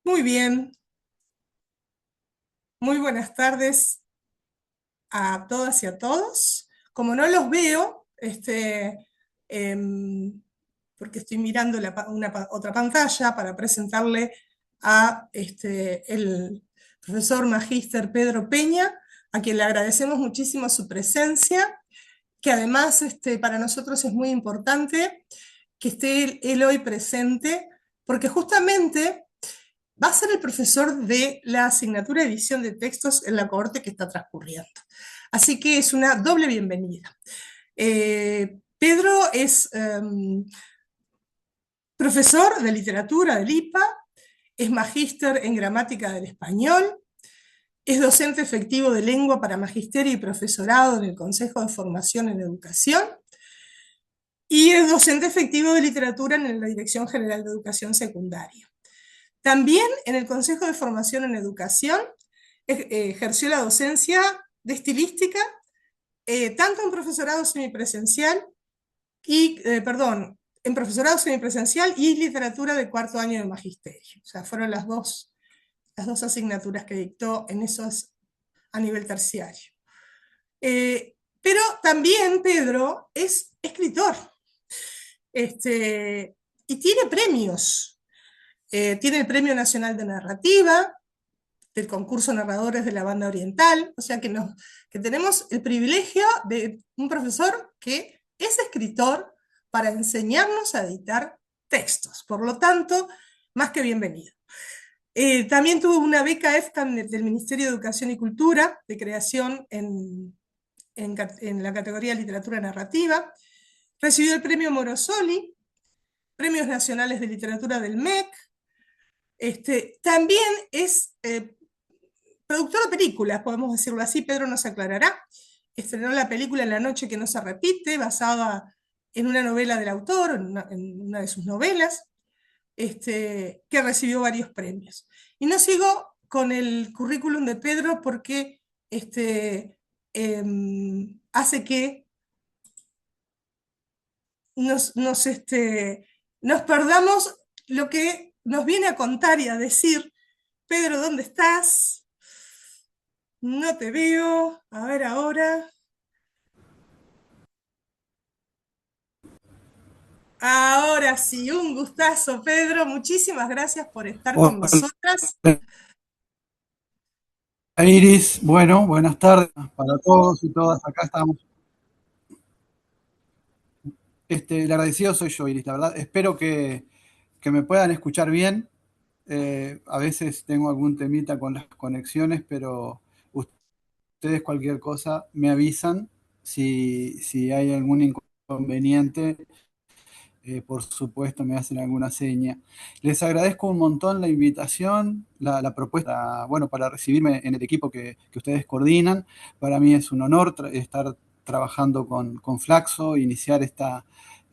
Muy bien, muy buenas tardes a todas y a todos. Como no los veo, porque estoy mirando otra pantalla para presentarle a el profesor magíster Pedro Peña, a quien le agradecemos muchísimo su presencia, que además para nosotros es muy importante que esté él hoy presente, porque justamente va a ser el profesor de la asignatura de edición de textos en la cohorte que está transcurriendo. Así que es una doble bienvenida. Pedro es profesor de literatura del IPA, es magíster en gramática del español, es docente efectivo de lengua para magisterio y profesorado en el Consejo de Formación en Educación y es docente efectivo de literatura en la Dirección General de Educación Secundaria. También en el Consejo de Formación en Educación ejerció la docencia de estilística, tanto en profesorado semipresencial en profesorado semipresencial y literatura de cuarto año de magisterio. O sea, fueron las dos asignaturas que dictó en esos a nivel terciario. Pero también Pedro es escritor y tiene premios. Tiene el Premio Nacional de Narrativa, del concurso Narradores de la Banda Oriental, o sea que tenemos el privilegio de un profesor que es escritor para enseñarnos a editar textos. Por lo tanto, más que bienvenido. También tuvo una beca EFCAM del Ministerio de Educación y Cultura de creación en la categoría Literatura Narrativa. Recibió el premio Morosoli, premios nacionales de literatura del MEC. También es productor de películas, podemos decirlo así, Pedro nos aclarará. Estrenó la película La noche que no se repite, basada en una novela del autor, en una de sus novelas, que recibió varios premios. Y no sigo con el currículum de Pedro porque hace que nos perdamos lo que nos viene a contar y a decir. Pedro, ¿dónde estás? No te veo. A ver ahora. Ahora sí, un gustazo, Pedro. Muchísimas gracias por estar con Hola nosotras. Iris, bueno, buenas tardes para todos y todas. Acá estamos. El agradecido soy yo, Iris, la verdad. Espero que me puedan escuchar bien. A veces tengo algún temita con las conexiones, pero ustedes cualquier cosa me avisan si hay algún inconveniente. Por supuesto, me hacen alguna seña. Les agradezco un montón la invitación, la propuesta, bueno, para recibirme en el equipo que ustedes coordinan. Para mí es un honor estar trabajando con Flaxo, iniciar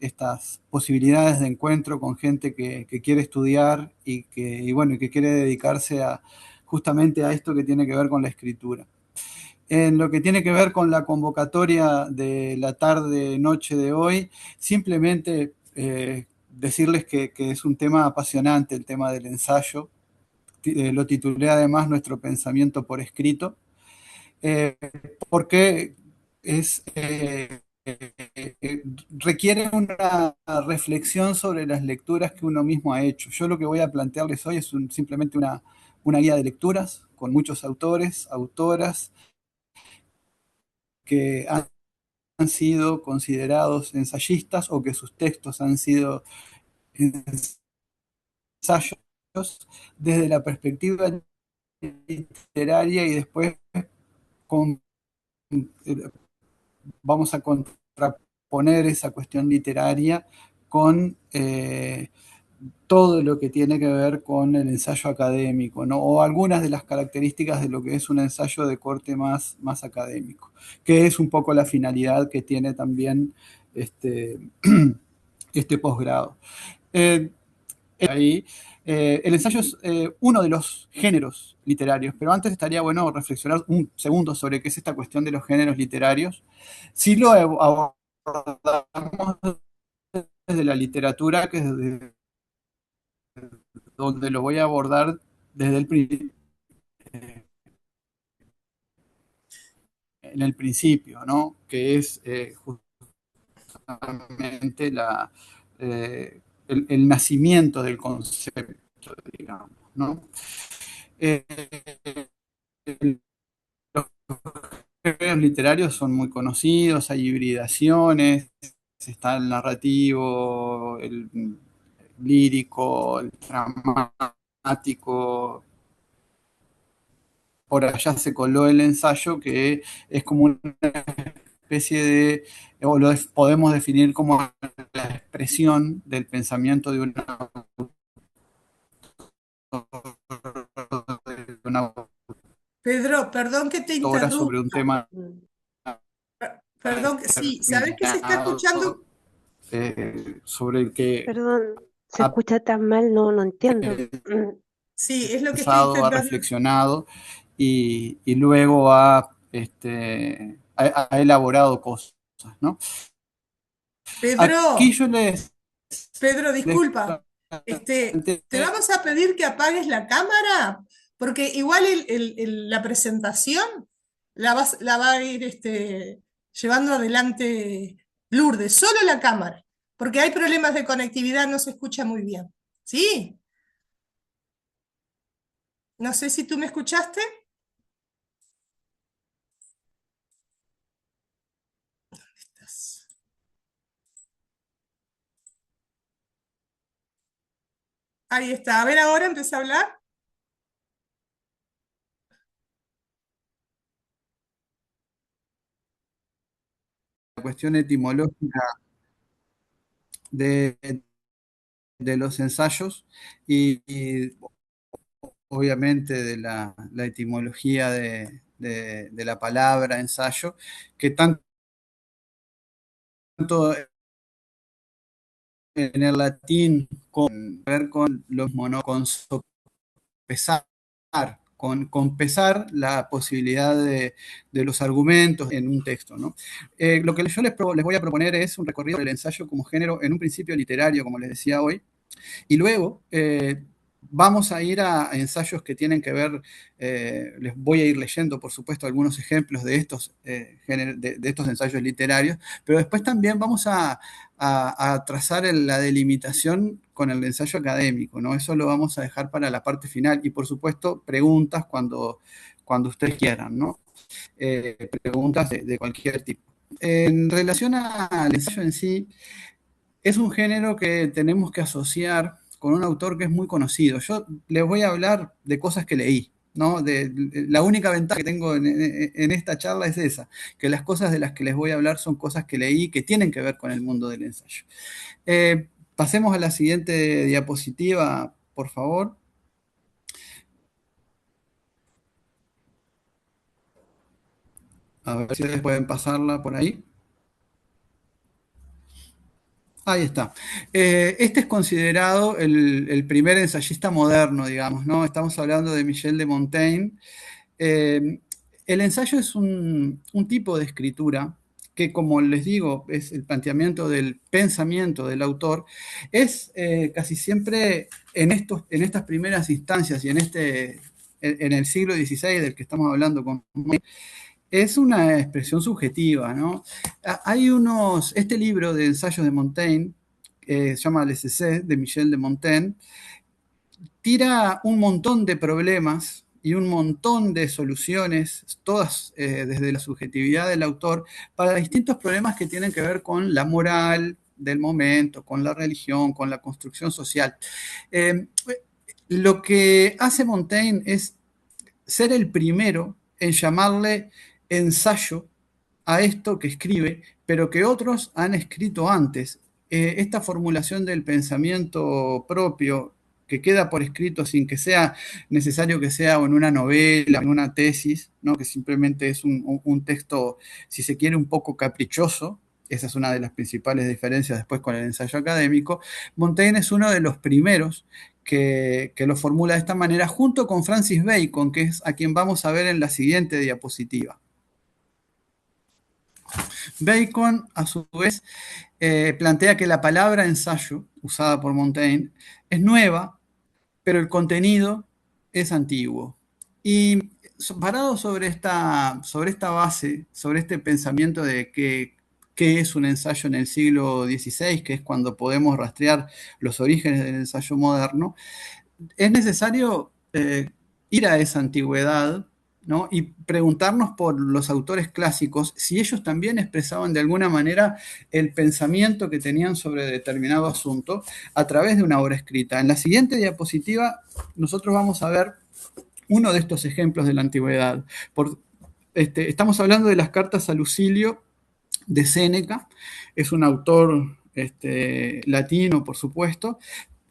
estas posibilidades de encuentro con gente que quiere estudiar y que quiere dedicarse justamente a esto que tiene que ver con la escritura. En lo que tiene que ver con la convocatoria de la tarde-noche de hoy, simplemente decirles que es un tema apasionante el tema del ensayo. Lo titulé además Nuestro pensamiento por escrito, eh, porque es, requiere una reflexión sobre las lecturas que uno mismo ha hecho. Yo lo que voy a plantearles hoy es simplemente una guía de lecturas con muchos autores, autoras que han sido considerados ensayistas o que sus textos han sido ensayos desde la perspectiva literaria y después con, vamos a contraponer esa cuestión literaria con todo lo que tiene que ver con el ensayo académico, ¿no? O algunas de las características de lo que es un ensayo de corte más académico, que es un poco la finalidad que tiene también este, este posgrado. Eh, ahí, el ensayo es uno de los géneros literarios, pero antes estaría bueno reflexionar un segundo sobre qué es esta cuestión de los géneros literarios. Si lo abordamos desde la literatura, que es desde donde lo voy a abordar desde en el principio, ¿no? Que es justamente el nacimiento del concepto, digamos, ¿no? Eh, los géneros literarios son muy conocidos, hay hibridaciones, está el narrativo, el lírico, el dramático. Por allá se coló el ensayo, que es como una especie de, o lo podemos definir como la expresión del pensamiento de una Pedro, perdón que te autora sobre un interrumpa. tema Perdón, sí, ¿sabes que se está determinado, escuchando? sobre el que Perdón, se ha escucha tan mal, no, no entiendo. Sí, es lo que estoy pensado, ha intentando. reflexionado y luego ha elaborado cosas, ¿no? Aquí Pedro, yo Pedro, les disculpa. Te planteé vamos a pedir que apagues la cámara, porque igual la presentación la va a ir llevando adelante Lourdes, solo la cámara, porque hay problemas de conectividad, no se escucha muy bien. ¿Sí? No sé si tú me escuchaste. Ahí está. A ver, ahora empieza a hablar. la cuestión etimológica de, de los ensayos y obviamente de la etimología de la palabra ensayo, que tanto en el latín con ver con los con sopesar, con pesar la posibilidad de los argumentos en un texto, ¿no? Lo que yo les voy a proponer es un recorrido del ensayo como género en un principio literario, como les decía hoy, y luego vamos a ir a ensayos que tienen que ver, les voy a ir leyendo, por supuesto, algunos ejemplos de estos ensayos literarios, pero después también vamos a trazar la delimitación con el ensayo académico, ¿no? Eso lo vamos a dejar para la parte final y, por supuesto, preguntas cuando ustedes quieran, ¿no? Preguntas de cualquier tipo. En relación al ensayo en sí, es un género que tenemos que asociar con un autor que es muy conocido. Yo les voy a hablar de cosas que leí, ¿no? La única ventaja que tengo en esta charla es esa, que las cosas de las que les voy a hablar son cosas que leí que tienen que ver con el mundo del ensayo. Pasemos a la siguiente diapositiva, por favor. A ver si ustedes pueden pasarla por ahí. Ahí está. Este es considerado el primer ensayista moderno, digamos, ¿no? Estamos hablando de Michel de Montaigne. El ensayo es un tipo de escritura que, como les digo, es el planteamiento del pensamiento del autor, es casi siempre en estas primeras instancias y en el siglo XVI del que estamos hablando es una expresión subjetiva, ¿no? Este libro de ensayos de Montaigne, se llama Les Essais de Michel de Montaigne, tira un montón de problemas y un montón de soluciones, todas desde la subjetividad del autor, para distintos problemas que tienen que ver con la moral del momento, con la religión, con la construcción social. Eh, lo que hace Montaigne es ser el primero en llamarle ensayo a esto que escribe, pero que otros han escrito antes. Esta formulación del pensamiento propio que queda por escrito sin que sea necesario que sea en una novela, en una tesis, ¿no? Que simplemente es un texto, si se quiere, un poco caprichoso. Esa es una de las principales diferencias después con el ensayo académico. Montaigne es uno de los primeros que lo formula de esta manera, junto con Francis Bacon, que es a quien vamos a ver en la siguiente diapositiva. Bacon, a su vez, plantea que la palabra ensayo, usada por Montaigne, es nueva, pero el contenido es antiguo. Y parado sobre esta base, sobre este pensamiento de qué es un ensayo en el siglo XVI, que es cuando podemos rastrear los orígenes del ensayo moderno, es necesario ir a esa antigüedad, ¿no? Y preguntarnos por los autores clásicos si ellos también expresaban de alguna manera el pensamiento que tenían sobre determinado asunto a través de una obra escrita. En la siguiente diapositiva nosotros vamos a ver uno de estos ejemplos de la antigüedad. Estamos hablando de las cartas a Lucilio de Séneca, es un autor latino, por supuesto,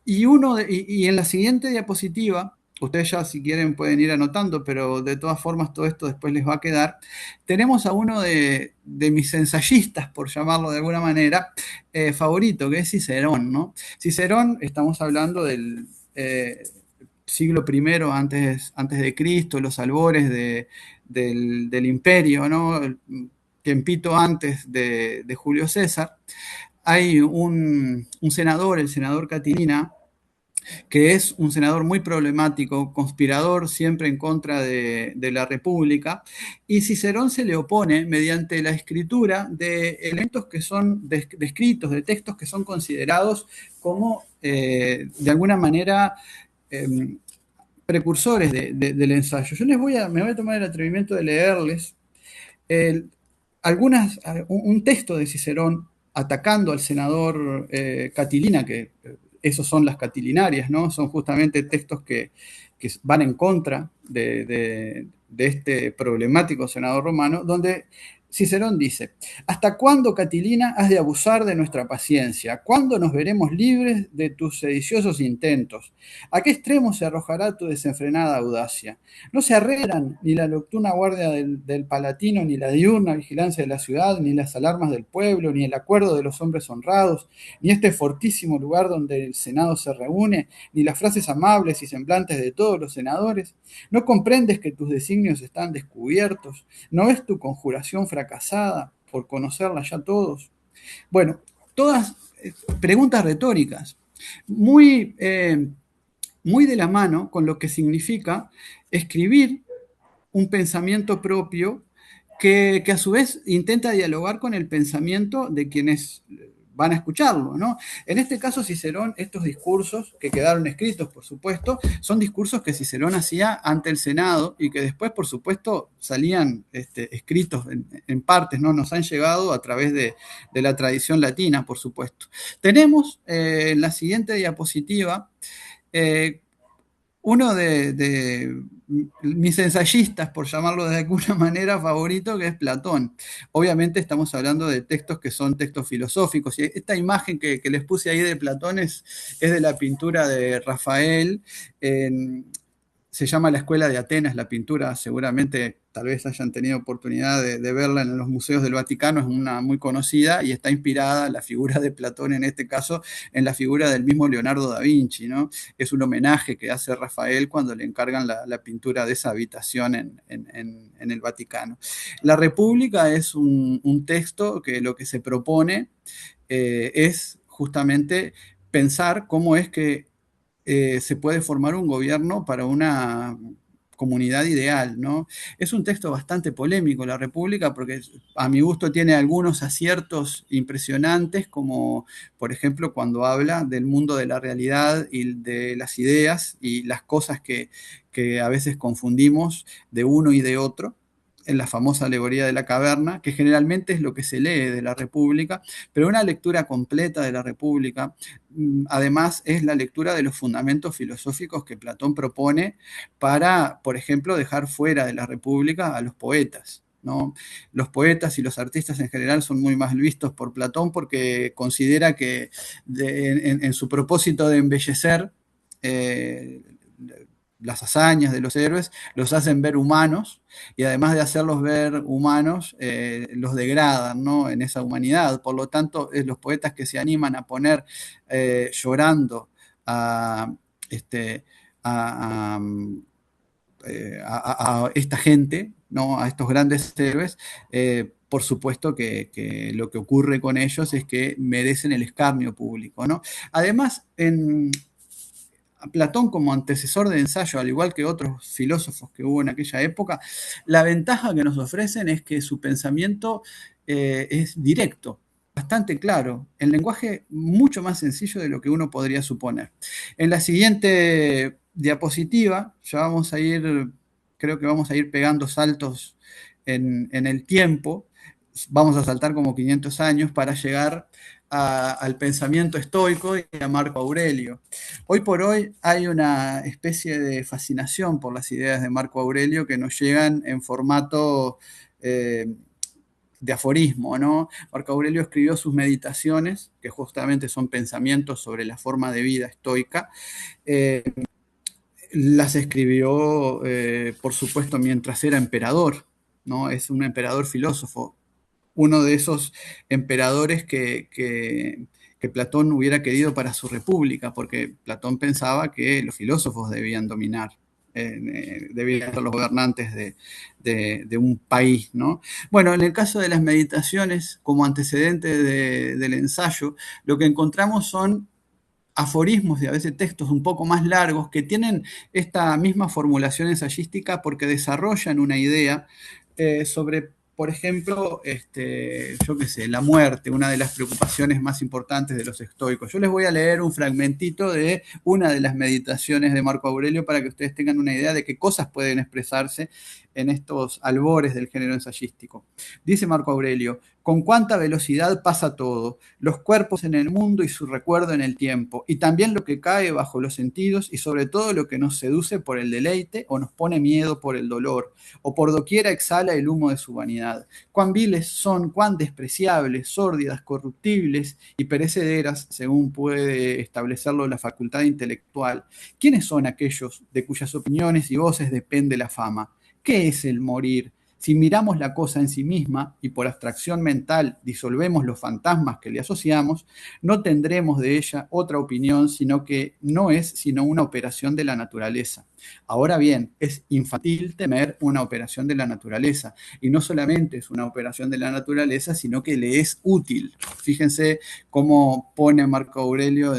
y en la siguiente diapositiva, ustedes ya si quieren pueden ir anotando, pero de todas formas todo esto después les va a quedar, tenemos a uno de mis ensayistas, por llamarlo de alguna manera, favorito, que es Cicerón, ¿no? Cicerón, estamos hablando del siglo I antes de Cristo, los albores del imperio, ¿no? Tiempito antes de Julio César. Hay un senador, el senador Catilina, que es un senador muy problemático, conspirador, siempre en contra de la República, y Cicerón se le opone mediante la escritura de elementos que son descritos, de textos que son considerados como, de alguna manera, precursores del ensayo. Yo me voy a tomar el atrevimiento de leerles el, un texto de Cicerón atacando al senador Catilina, que esos son las catilinarias, ¿no? Son justamente textos que van en contra de este problemático senador romano, donde Cicerón dice: ¿hasta cuándo, Catilina, has de abusar de nuestra paciencia? ¿Cuándo nos veremos libres de tus sediciosos intentos? ¿A qué extremo se arrojará tu desenfrenada audacia? No se arreglan ni la nocturna guardia del Palatino, ni la diurna vigilancia de la ciudad, ni las alarmas del pueblo, ni el acuerdo de los hombres honrados, ni este fortísimo lugar donde el Senado se reúne, ni las frases amables y semblantes de todos los senadores. ¿No comprendes que tus designios están descubiertos? ¿No es tu conjuración fracasada por conocerla ya todos? Bueno, todas preguntas retóricas, muy, muy de la mano con lo que significa escribir un pensamiento propio que a su vez intenta dialogar con el pensamiento de quienes van a escucharlo, ¿no? En este caso, Cicerón, estos discursos, que quedaron escritos, por supuesto, son discursos que Cicerón hacía ante el Senado y que después, por supuesto, salían escritos en partes, ¿no? Nos han llegado a través de la tradición latina, por supuesto. Tenemos en la siguiente diapositiva uno de mis ensayistas, por llamarlo de alguna manera, favorito, que es Platón. Obviamente estamos hablando de textos que son textos filosóficos, y esta imagen que les puse ahí de Platón es de la pintura de Rafael. Se llama La Escuela de Atenas, la pintura, seguramente tal vez hayan tenido oportunidad de verla en los museos del Vaticano, es una muy conocida y está inspirada la figura de Platón, en este caso, en la figura del mismo Leonardo da Vinci, ¿no? Es un homenaje que hace Rafael cuando le encargan la pintura de esa habitación en el Vaticano. La República es un texto que lo que se propone es justamente pensar cómo es que se puede formar un gobierno para una comunidad ideal, ¿no? Es un texto bastante polémico, La República, porque a mi gusto tiene algunos aciertos impresionantes, como por ejemplo cuando habla del mundo de la realidad y de las ideas y las cosas que a veces confundimos de uno y de otro, en la famosa alegoría de la caverna, que generalmente es lo que se lee de la República, pero una lectura completa de la República, además, es la lectura de los fundamentos filosóficos que Platón propone para, por ejemplo, dejar fuera de la República a los poetas, ¿no? Los poetas y los artistas en general son muy mal vistos por Platón porque considera que en su propósito de embellecer eh, las hazañas de los héroes, los hacen ver humanos y además de hacerlos ver humanos, los degradan, ¿no? En esa humanidad. Por lo tanto, los poetas que se animan a poner llorando a, este, a, a, a esta gente, ¿no? A estos grandes héroes, por supuesto que lo que ocurre con ellos es que merecen el escarnio público, ¿no? Además, a Platón como antecesor de ensayo, al igual que otros filósofos que hubo en aquella época, la ventaja que nos ofrecen es que su pensamiento es directo, bastante claro, en lenguaje mucho más sencillo de lo que uno podría suponer. En la siguiente diapositiva ya vamos a ir, creo que vamos a ir pegando saltos en el tiempo, vamos a saltar como 500 años para llegar al pensamiento estoico y a Marco Aurelio. Hoy por hoy hay una especie de fascinación por las ideas de Marco Aurelio que nos llegan en formato de aforismo, ¿no? Marco Aurelio escribió sus meditaciones, que justamente son pensamientos sobre la forma de vida estoica. Las escribió, por supuesto, mientras era emperador, ¿no? Es un emperador filósofo, uno de esos emperadores que Platón hubiera querido para su república, porque Platón pensaba que los filósofos debían dominar, debían ser los gobernantes de un país, ¿no? Bueno, en el caso de las meditaciones, como antecedente del ensayo, lo que encontramos son aforismos y a veces textos un poco más largos que tienen esta misma formulación ensayística porque desarrollan una idea sobre, por ejemplo, yo qué sé, la muerte, una de las preocupaciones más importantes de los estoicos. Yo les voy a leer un fragmentito de una de las meditaciones de Marco Aurelio para que ustedes tengan una idea de qué cosas pueden expresarse en estos albores del género ensayístico. Dice Marco Aurelio: con cuánta velocidad pasa todo, los cuerpos en el mundo y su recuerdo en el tiempo, y también lo que cae bajo los sentidos y sobre todo lo que nos seduce por el deleite o nos pone miedo por el dolor, o por doquiera exhala el humo de su vanidad. Cuán viles son, cuán despreciables, sórdidas, corruptibles y perecederas, según puede establecerlo la facultad intelectual. ¿Quiénes son aquellos de cuyas opiniones y voces depende la fama? ¿Qué es el morir? Si miramos la cosa en sí misma y por abstracción mental disolvemos los fantasmas que le asociamos, no tendremos de ella otra opinión, sino que no es sino una operación de la naturaleza. Ahora bien, es infantil temer una operación de la naturaleza, y no solamente es una operación de la naturaleza, sino que le es útil. Fíjense cómo pone Marco Aurelio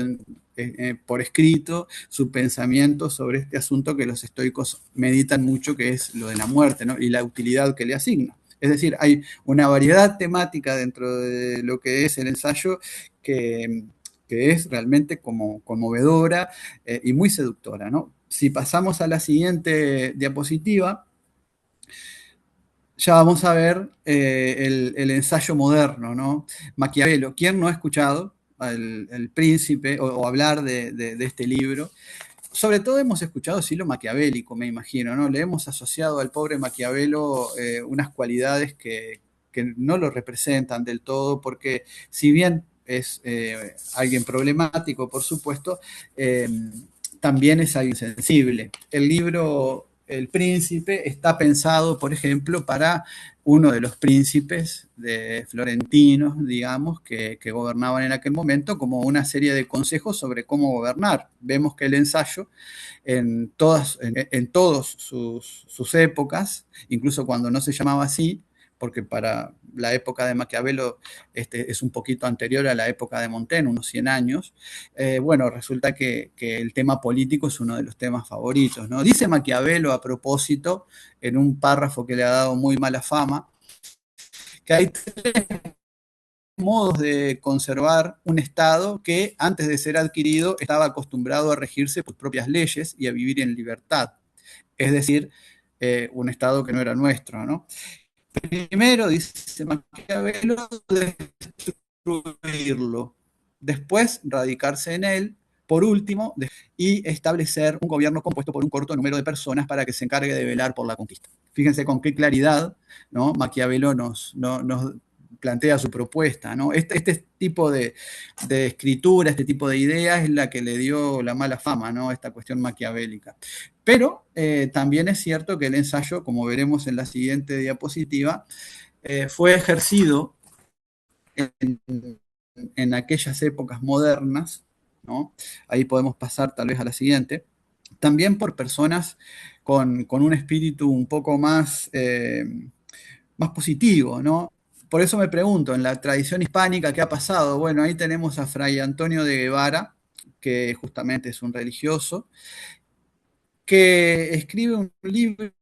por escrito su pensamiento sobre este asunto que los estoicos meditan mucho, que es lo de la muerte, ¿no? Y la utilidad que le asigna. Es decir, hay una variedad temática dentro de lo que es el ensayo que es realmente como conmovedora y muy seductora, ¿no? Si pasamos a la siguiente diapositiva, ya vamos a ver el ensayo moderno, ¿no? Maquiavelo. ¿Quién no ha escuchado el príncipe o hablar de este libro? Sobre todo hemos escuchado sí lo maquiavélico, me imagino, ¿no? Le hemos asociado al pobre Maquiavelo unas cualidades que no lo representan del todo, porque si bien es alguien problemático, por supuesto, también es alguien sensible. El libro El Príncipe está pensado, por ejemplo, para uno de los príncipes de florentinos, digamos, que gobernaban en aquel momento, como una serie de consejos sobre cómo gobernar. Vemos que el ensayo en todas sus épocas, incluso cuando no se llamaba así, porque para la época de Maquiavelo es un poquito anterior a la época de Montaigne, unos 100 años, bueno, resulta que el tema político es uno de los temas favoritos, ¿no? Dice Maquiavelo a propósito, en un párrafo que le ha dado muy mala fama, que hay tres modos de conservar un Estado que antes de ser adquirido estaba acostumbrado a regirse por propias leyes y a vivir en libertad. Es decir, un Estado que no era nuestro, ¿no? Primero, dice Maquiavelo, destruirlo, después radicarse en él, por último, y establecer un gobierno compuesto por un corto número de personas para que se encargue de velar por la conquista. Fíjense con qué claridad, ¿no? Maquiavelo nos plantea su propuesta, ¿no? Este tipo de escritura, este tipo de ideas es la que le dio la mala fama, ¿no? Esta cuestión maquiavélica. Pero también es cierto que el ensayo, como veremos en la siguiente diapositiva, fue ejercido en aquellas épocas modernas, ¿no? Ahí podemos pasar tal vez a la siguiente, también por personas con un espíritu un poco más positivo, ¿no? Por eso me pregunto, en la tradición hispánica, ¿qué ha pasado? Bueno, ahí tenemos a Fray Antonio de Guevara, que justamente es un religioso, que escribe un libro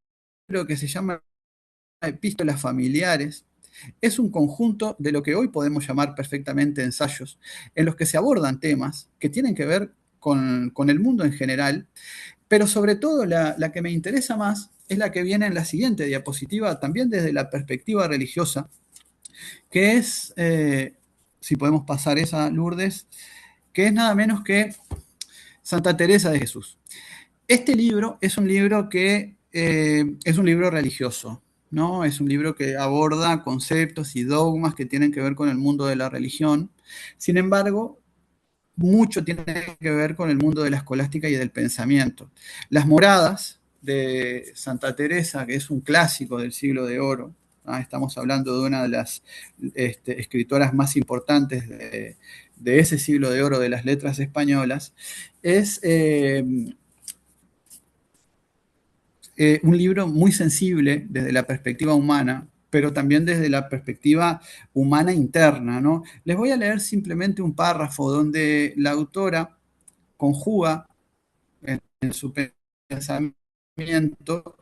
que se llama Epístolas Familiares. Es un conjunto de lo que hoy podemos llamar perfectamente ensayos, en los que se abordan temas que tienen que ver con el mundo en general, pero sobre todo la que me interesa más es la que viene en la siguiente diapositiva, también desde la perspectiva religiosa, que es, si podemos pasar esa, Lourdes, que es nada menos que Santa Teresa de Jesús. Este libro es un libro que es un libro religioso, ¿no? Es un libro que aborda conceptos y dogmas que tienen que ver con el mundo de la religión. Sin embargo, mucho tiene que ver con el mundo de la escolástica y del pensamiento. Las moradas de Santa Teresa, que es un clásico del siglo de oro, estamos hablando de una de las escritoras más importantes de ese siglo de oro de las letras españolas, es un libro muy sensible desde la perspectiva humana, pero también desde la perspectiva humana interna, ¿no? Les voy a leer simplemente un párrafo donde la autora conjuga en su pensamiento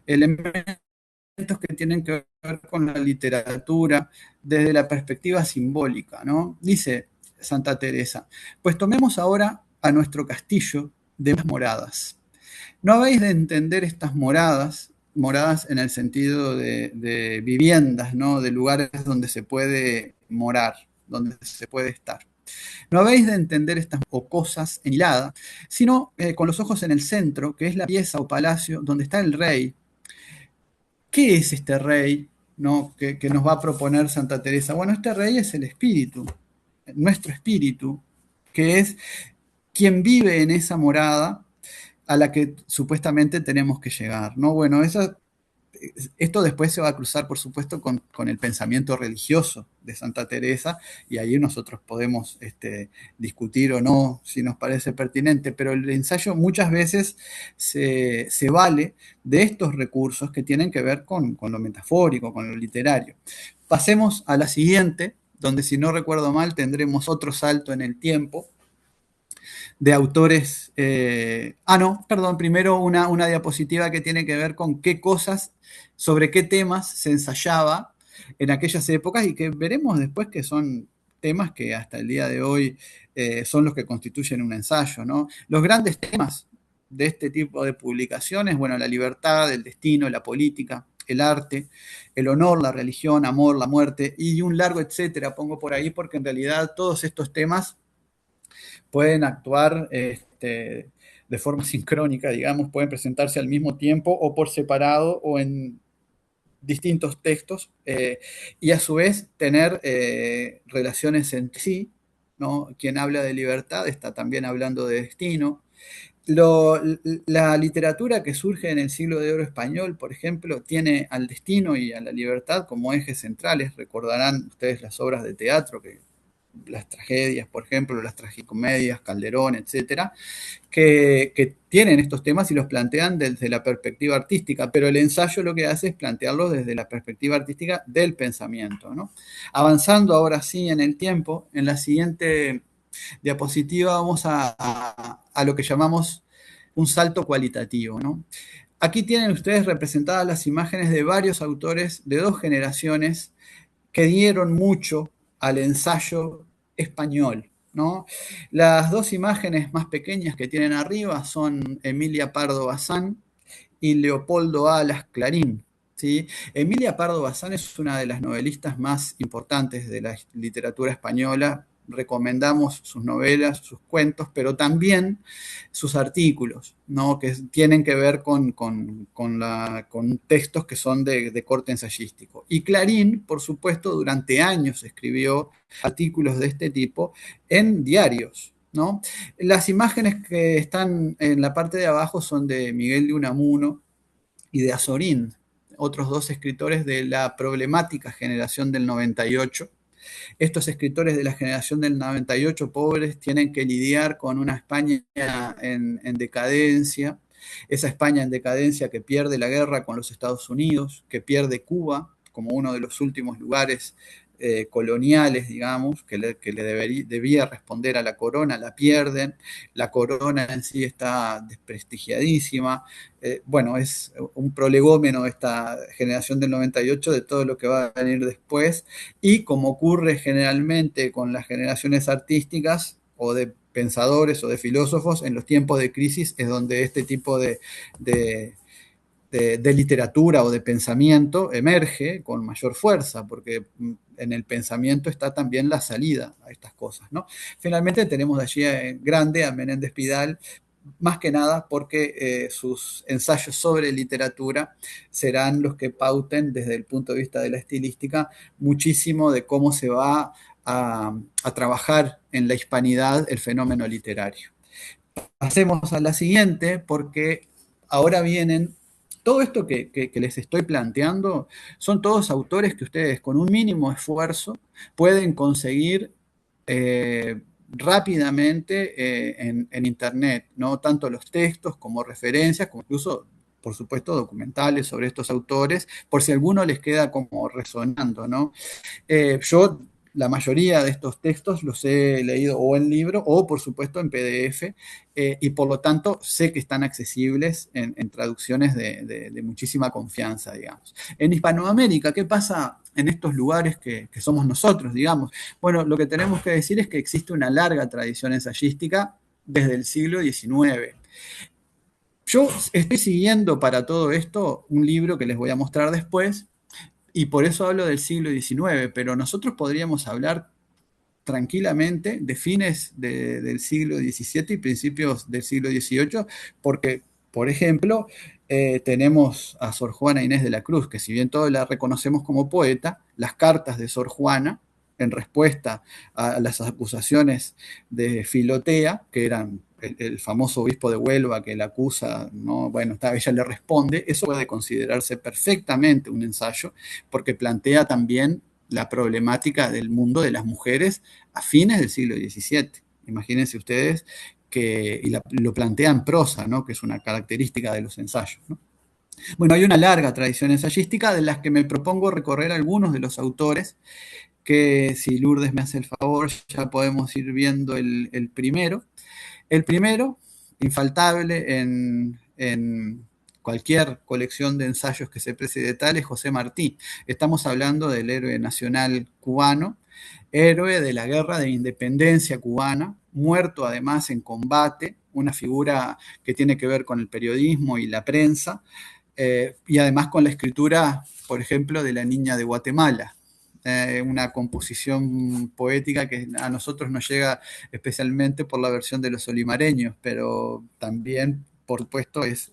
elementos que tienen que ver con la literatura desde la perspectiva simbólica, ¿no? Dice Santa Teresa, pues tomemos ahora a nuestro castillo de las moradas. No habéis de entender estas moradas, moradas en el sentido de viviendas, ¿no? De lugares donde se puede morar, donde se puede estar. No habéis de entender estas o cosas en hilada, sino con los ojos en el centro, que es la pieza o palacio donde está el rey. ¿Qué es este rey, ¿no? que nos va a proponer Santa Teresa? Bueno, este rey es el espíritu, nuestro espíritu, que es quien vive en esa morada a la que supuestamente tenemos que llegar, ¿no? Bueno, esto después se va a cruzar, por supuesto, con el pensamiento religioso de Santa Teresa, y ahí nosotros podemos discutir o no si nos parece pertinente, pero el ensayo muchas veces se vale de estos recursos que tienen que ver con lo metafórico, con lo literario. Pasemos a la siguiente, donde si no recuerdo mal tendremos otro salto en el tiempo, de autores. No, perdón, primero una diapositiva que tiene que ver con qué cosas, sobre qué temas se ensayaba en aquellas épocas y que veremos después que son temas que hasta el día de hoy son los que constituyen un ensayo, ¿no? Los grandes temas de este tipo de publicaciones, bueno, la libertad, el destino, la política, el arte, el honor, la religión, amor, la muerte y un largo etcétera, pongo por ahí porque en realidad todos estos temas pueden actuar de forma sincrónica, digamos, pueden presentarse al mismo tiempo o por separado o en distintos textos y a su vez tener relaciones entre sí, ¿no? Quien habla de libertad está también hablando de destino. La literatura que surge en el siglo de oro español, por ejemplo, tiene al destino y a la libertad como ejes centrales. Recordarán ustedes las obras de teatro que las tragedias, por ejemplo, las tragicomedias, Calderón, etcétera, que tienen estos temas y los plantean desde la perspectiva artística, pero el ensayo lo que hace es plantearlos desde la perspectiva artística del pensamiento, ¿no? Avanzando ahora sí en el tiempo, en la siguiente diapositiva vamos a lo que llamamos un salto cualitativo, ¿no? Aquí tienen ustedes representadas las imágenes de varios autores de dos generaciones que dieron mucho al ensayo español, ¿no? Las dos imágenes más pequeñas que tienen arriba son Emilia Pardo Bazán y Leopoldo Alas Clarín. ¿Sí? Emilia Pardo Bazán es una de las novelistas más importantes de la literatura española. Recomendamos sus novelas, sus cuentos, pero también sus artículos, ¿no? Que tienen que ver con textos que son de corte ensayístico. Y Clarín, por supuesto, durante años escribió artículos de este tipo en diarios, ¿no? Las imágenes que están en la parte de abajo son de Miguel de Unamuno y de Azorín, otros dos escritores de la problemática generación del 98. Estos escritores de la generación del 98, pobres, tienen que lidiar con una España en decadencia, esa España en decadencia que pierde la guerra con los Estados Unidos, que pierde Cuba como uno de los últimos lugares coloniales, digamos, debía responder a la corona, la pierden, la corona en sí está desprestigiadísima. Bueno, es un prolegómeno esta generación del 98 de todo lo que va a venir después, y como ocurre generalmente con las generaciones artísticas o de pensadores o de filósofos, en los tiempos de crisis es donde este tipo de de literatura o de pensamiento emerge con mayor fuerza, porque en el pensamiento está también la salida a estas cosas, ¿no? Finalmente tenemos allí grande a Menéndez Pidal, más que nada porque sus ensayos sobre literatura serán los que pauten desde el punto de vista de la estilística muchísimo de cómo se va a trabajar en la hispanidad el fenómeno literario. Pasemos a la siguiente, porque ahora vienen, todo esto que les estoy planteando, son todos autores que ustedes con un mínimo esfuerzo pueden conseguir rápidamente en Internet, ¿no? Tanto los textos como referencias, como incluso, por supuesto, documentales sobre estos autores, por si a alguno les queda como resonando, ¿no? Yo la mayoría de estos textos los he leído o en libro o por supuesto en PDF, y por lo tanto sé que están accesibles en traducciones de muchísima confianza, digamos. En Hispanoamérica, ¿qué pasa en estos lugares que somos nosotros, digamos? Bueno, lo que tenemos que decir es que existe una larga tradición ensayística desde el siglo XIX. Yo estoy siguiendo para todo esto un libro que les voy a mostrar después, y por eso hablo del siglo XIX, pero nosotros podríamos hablar tranquilamente de fines del siglo XVII y principios del siglo XVIII, porque, por ejemplo, tenemos a Sor Juana Inés de la Cruz, que si bien todos la reconocemos como poeta, las cartas de Sor Juana, en respuesta a las acusaciones de Filotea, que eran el famoso obispo de Huelva que la acusa, ¿no? Bueno, ella le responde, eso puede considerarse perfectamente un ensayo, porque plantea también la problemática del mundo de las mujeres a fines del siglo XVII. Imagínense ustedes lo plantea en prosa, ¿no? Que es una característica de los ensayos, ¿no? Bueno, hay una larga tradición ensayística de las que me propongo recorrer algunos de los autores, que si Lourdes me hace el favor, ya podemos ir viendo el primero. El primero, infaltable en cualquier colección de ensayos que se precie de tal, es José Martí. Estamos hablando del héroe nacional cubano, héroe de la guerra de independencia cubana, muerto además en combate, una figura que tiene que ver con el periodismo y la prensa, y además con la escritura, por ejemplo, de La Niña de Guatemala, una composición poética que a nosotros nos llega especialmente por la versión de los olimareños, pero también, por supuesto, es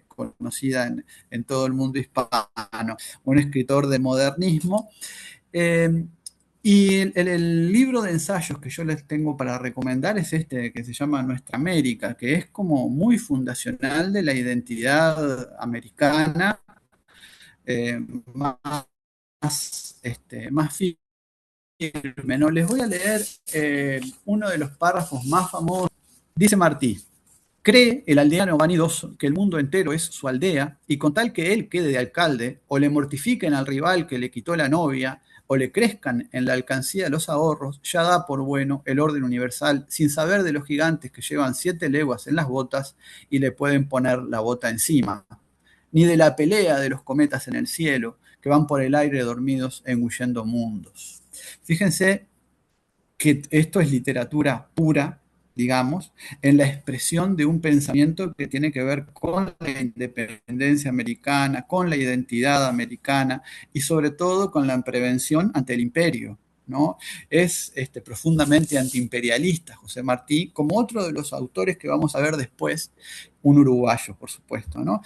conocida en todo el mundo hispano. Un escritor de modernismo. Eh, y el libro de ensayos que yo les tengo para recomendar es este que se llama Nuestra América, que es como muy fundacional de la identidad americana, eh, más, más firme, ¿no? Les voy a leer uno de los párrafos más famosos. Dice Martí: cree el aldeano vanidoso que el mundo entero es su aldea, y con tal que él quede de alcalde, o le mortifiquen al rival que le quitó la novia, o le crezcan en la alcancía de los ahorros, ya da por bueno el orden universal, sin saber de los gigantes que llevan 7 leguas en las botas y le pueden poner la bota encima, ni de la pelea de los cometas en el cielo, que van por el aire dormidos engullendo mundos. Fíjense que esto es literatura pura, digamos, en la expresión de un pensamiento que tiene que ver con la independencia americana, con la identidad americana y sobre todo con la prevención ante el imperio, ¿no? Es profundamente antiimperialista José Martí, como otro de los autores que vamos a ver después, un uruguayo, por supuesto, ¿no?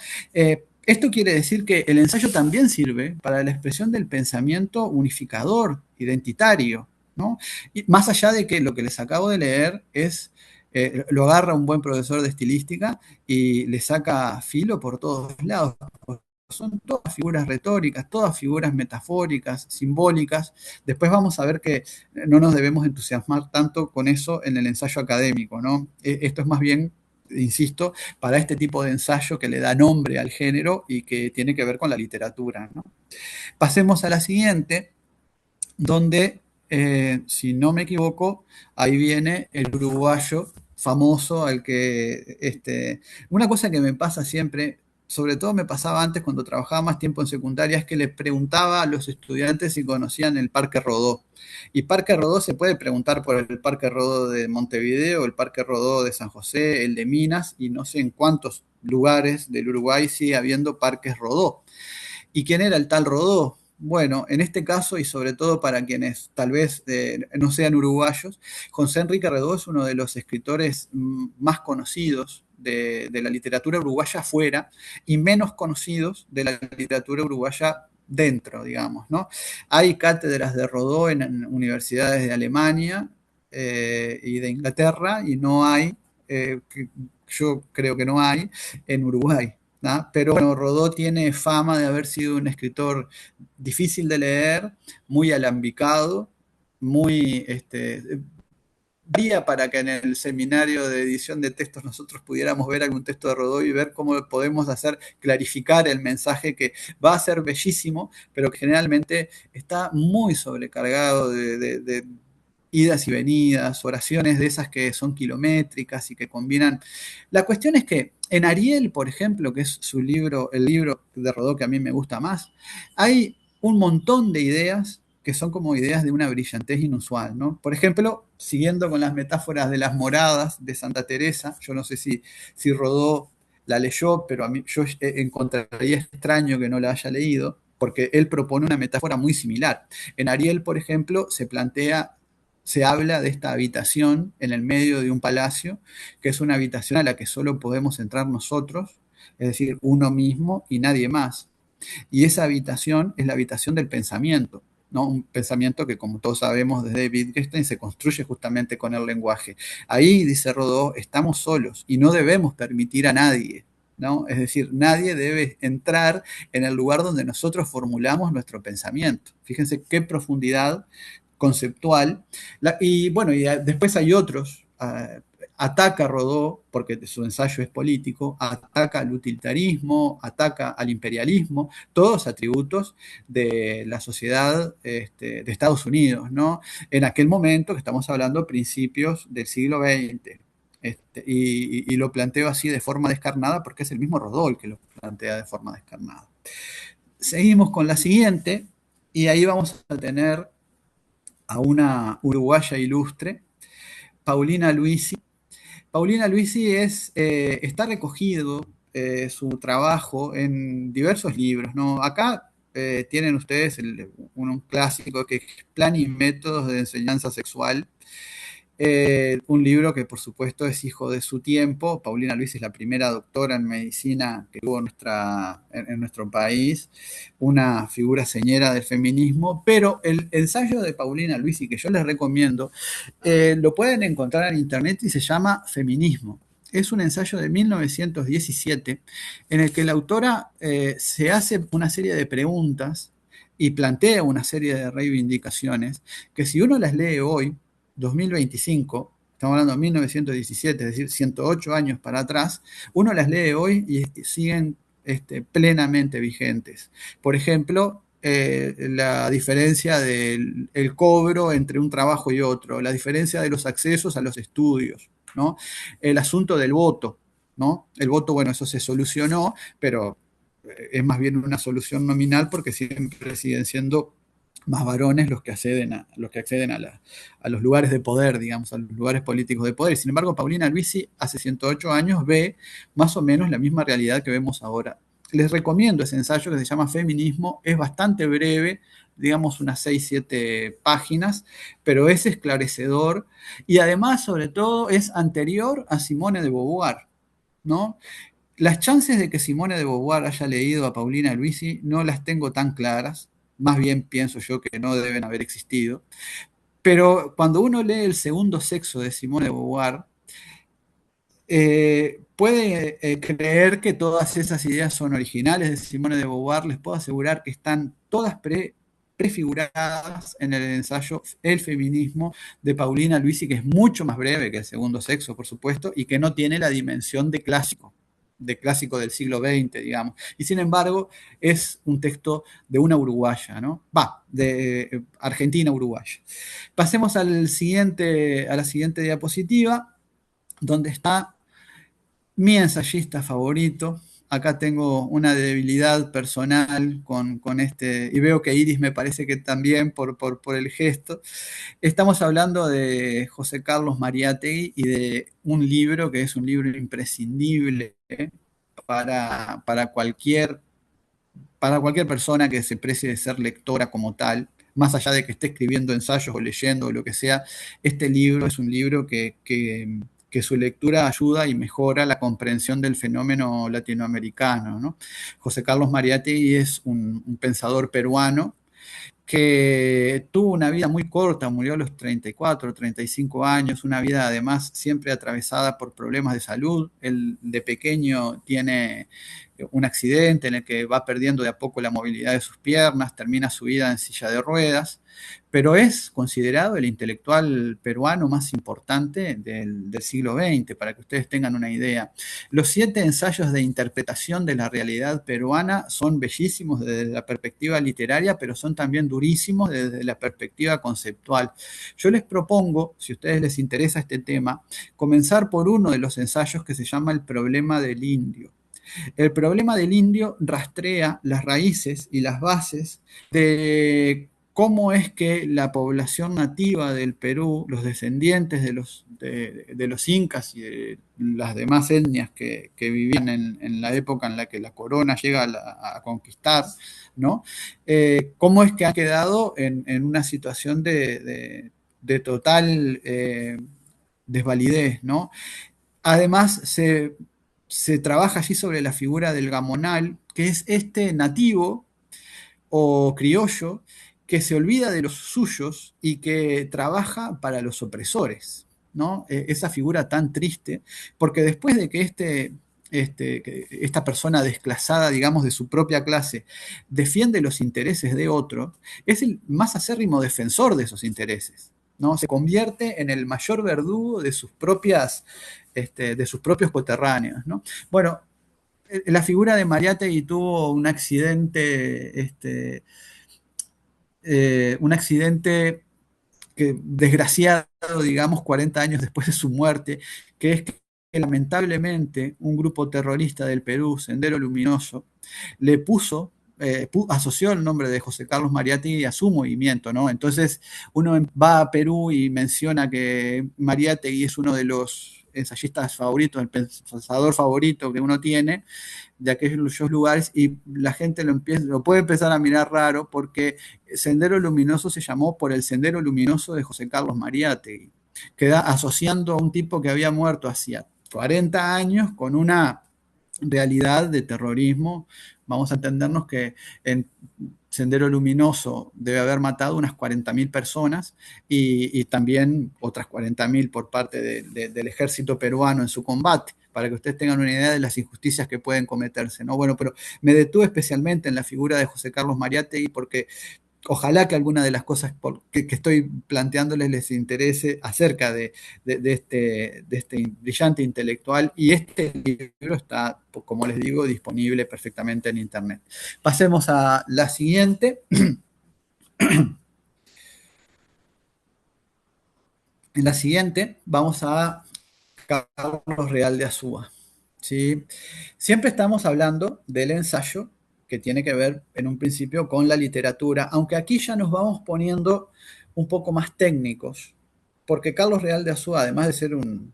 Esto quiere decir que el ensayo también sirve para la expresión del pensamiento unificador, identitario, ¿no? Y más allá de que lo que les acabo de leer lo agarra un buen profesor de estilística y le saca filo por todos lados. Son todas figuras retóricas, todas figuras metafóricas, simbólicas. Después vamos a ver que no nos debemos entusiasmar tanto con eso en el ensayo académico, ¿no? Esto es más bien, insisto, para este tipo de ensayo que le da nombre al género y que tiene que ver con la literatura, ¿no? Pasemos a la siguiente. donde, si no me equivoco, ahí viene el uruguayo famoso al que, una cosa que me pasa siempre, sobre todo me pasaba antes cuando trabajaba más tiempo en secundaria, es que les preguntaba a los estudiantes si conocían el Parque Rodó. Y Parque Rodó se puede preguntar por el Parque Rodó de Montevideo, el Parque Rodó de San José, el de Minas, y no sé en cuántos lugares del Uruguay sigue habiendo parques Rodó. ¿Y quién era el tal Rodó? Bueno, en este caso, y sobre todo para quienes tal vez no sean uruguayos, José Enrique Rodó es uno de los escritores más conocidos de la literatura uruguaya afuera y menos conocidos de la literatura uruguaya dentro, digamos, ¿no? Hay cátedras de Rodó en universidades de Alemania y de Inglaterra y no hay, yo creo que no hay, en Uruguay. ¿no? Pero bueno, Rodó tiene fama de haber sido un escritor difícil de leer, muy alambicado, muy vía para que en el seminario de edición de textos nosotros pudiéramos ver algún texto de Rodó y ver cómo podemos hacer clarificar el mensaje que va a ser bellísimo, pero que generalmente está muy sobrecargado de idas y venidas, oraciones de esas que son kilométricas y que combinan. La cuestión es que en Ariel, por ejemplo, que es su libro, el libro de Rodó que a mí me gusta más, hay un montón de ideas que son como ideas de una brillantez inusual, ¿no? Por ejemplo, siguiendo con las metáforas de las moradas de Santa Teresa, yo no sé si Rodó la leyó, pero a mí yo encontraría extraño que no la haya leído, porque él propone una metáfora muy similar. En Ariel, por ejemplo, se habla de esta habitación en el medio de un palacio, que es una habitación a la que solo podemos entrar nosotros, es decir, uno mismo y nadie más. Y esa habitación es la habitación del pensamiento, ¿no? Un pensamiento que, como todos sabemos, desde Wittgenstein se construye justamente con el lenguaje. Ahí, dice Rodó, estamos solos y no debemos permitir a nadie, ¿no? Es decir, nadie debe entrar en el lugar donde nosotros formulamos nuestro pensamiento. Fíjense qué profundidad conceptual. Y bueno, y después hay otros. Ataca a Rodó, porque su ensayo es político, ataca al utilitarismo, ataca al imperialismo, todos atributos de la sociedad de Estados Unidos, ¿no? En aquel momento, que estamos hablando principios del siglo XX. Y lo planteo así de forma descarnada porque es el mismo Rodó el que lo plantea de forma descarnada. Seguimos con la siguiente y ahí vamos a tener a una uruguaya ilustre, Paulina Luisi. Paulina Luisi está recogido su trabajo en diversos libros, ¿no? Acá tienen ustedes un clásico que es Plan y Métodos de Enseñanza Sexual, un libro que por supuesto es hijo de su tiempo. Paulina Luisi es la primera doctora en medicina que tuvo en nuestro país, una figura señera del feminismo, pero el ensayo de Paulina Luisi que yo les recomiendo, lo pueden encontrar en internet y se llama Feminismo. Es un ensayo de 1917 en el que la autora se hace una serie de preguntas y plantea una serie de reivindicaciones que si uno las lee hoy, 2025, estamos hablando de 1917, es decir, 108 años para atrás, uno las lee hoy y siguen plenamente vigentes. Por ejemplo, la diferencia del cobro entre un trabajo y otro, la diferencia de los accesos a los estudios, ¿no? El asunto del voto, ¿no? El voto, bueno, eso se solucionó, pero es más bien una solución nominal porque siempre siguen siendo más varones los que acceden a los lugares de poder, digamos, a los lugares políticos de poder. Sin embargo, Paulina Luisi hace 108 años ve más o menos la misma realidad que vemos ahora. Les recomiendo ese ensayo que se llama Feminismo, es bastante breve, digamos unas 6-7 páginas, pero es esclarecedor y además, sobre todo, es anterior a Simone de Beauvoir, ¿no? Las chances de que Simone de Beauvoir haya leído a Paulina Luisi no las tengo tan claras, más bien pienso yo que no deben haber existido, pero cuando uno lee El segundo sexo de Simone de Beauvoir, puede creer que todas esas ideas son originales de Simone de Beauvoir, les puedo asegurar que están todas prefiguradas en el ensayo El feminismo de Paulina Luisi, que es mucho más breve que El segundo sexo, por supuesto, y que no tiene la dimensión de clásico. de clásico del siglo XX, digamos. Y sin embargo, es un texto de una uruguaya, ¿no? De Argentina uruguaya. Pasemos a la siguiente diapositiva, donde está mi ensayista favorito. Acá tengo una debilidad personal con este, y veo que Iris me parece que también por el gesto. Estamos hablando de José Carlos Mariátegui y de un libro que es un libro imprescindible para cualquier persona que se precie de ser lectora como tal, más allá de que esté escribiendo ensayos o leyendo o lo que sea. Este libro es un libro que su lectura ayuda y mejora la comprensión del fenómeno latinoamericano, ¿no? José Carlos Mariátegui es un pensador peruano que tuvo una vida muy corta, murió a los 34, 35 años, una vida además siempre atravesada por problemas de salud. Él de pequeño tiene un accidente en el que va perdiendo de a poco la movilidad de sus piernas, termina su vida en silla de ruedas, pero es considerado el intelectual peruano más importante del siglo XX, para que ustedes tengan una idea. Los 7 ensayos de interpretación de la realidad peruana son bellísimos desde la perspectiva literaria, pero son también durísimos desde la perspectiva conceptual. Yo les propongo, si a ustedes les interesa este tema, comenzar por uno de los ensayos que se llama El problema del indio. El problema del indio rastrea las raíces y las bases de cómo es que la población nativa del Perú, los descendientes de los incas y de las demás etnias que vivían en la época en la que la corona llega a conquistar, ¿no? Cómo es que han quedado en una situación de total desvalidez, ¿no? Además, se trabaja allí sobre la figura del gamonal, que es este nativo o criollo que se olvida de los suyos y que trabaja para los opresores, ¿no? Esa figura tan triste, porque después de que esta persona desclasada, digamos, de su propia clase, defiende los intereses de otro, es el más acérrimo defensor de esos intereses, ¿no? Se convierte en el mayor verdugo de sus propios coterráneos, ¿no? Bueno, la figura de Mariátegui tuvo un accidente que, desgraciado, digamos, 40 años después de su muerte, que es que lamentablemente un grupo terrorista del Perú, Sendero Luminoso, le asoció el nombre de José Carlos Mariátegui a su movimiento, ¿no? Entonces uno va a Perú y menciona que Mariátegui es uno de los ensayistas favoritos, el pensador favorito que uno tiene de aquellos lugares, y la gente lo puede empezar a mirar raro porque Sendero Luminoso se llamó por el Sendero Luminoso de José Carlos Mariátegui, queda asociando a un tipo que había muerto hacía 40 años con una realidad de terrorismo. Vamos a entendernos que en Sendero Luminoso debe haber matado unas 40.000 personas y también otras 40.000 por parte del ejército peruano en su combate, para que ustedes tengan una idea de las injusticias que pueden cometerse, ¿no? Bueno, pero me detuve especialmente en la figura de José Carlos Mariátegui porque ojalá que alguna de las cosas que estoy planteándoles les interese acerca de este brillante intelectual, y este libro está, como les digo, disponible perfectamente en internet. Pasemos a la siguiente. En la siguiente vamos a Carlos Real de Azúa, ¿sí? Siempre estamos hablando del ensayo que tiene que ver en un principio con la literatura, aunque aquí ya nos vamos poniendo un poco más técnicos, porque Carlos Real de Azúa, además de ser un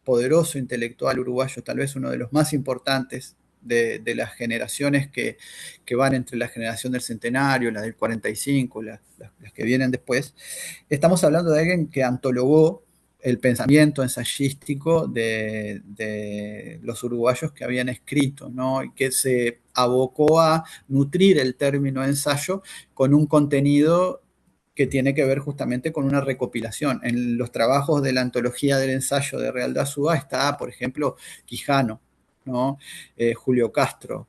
poderoso intelectual uruguayo, tal vez uno de los más importantes de las generaciones que van entre la generación del centenario, la del 45, las que vienen después, estamos hablando de alguien que antologó el pensamiento ensayístico de los uruguayos que habían escrito, ¿no? Y que se abocó a nutrir el término ensayo con un contenido que tiene que ver justamente con una recopilación. En los trabajos de la antología del ensayo de Real de Azúa está, por ejemplo, Quijano, ¿no? Julio Castro.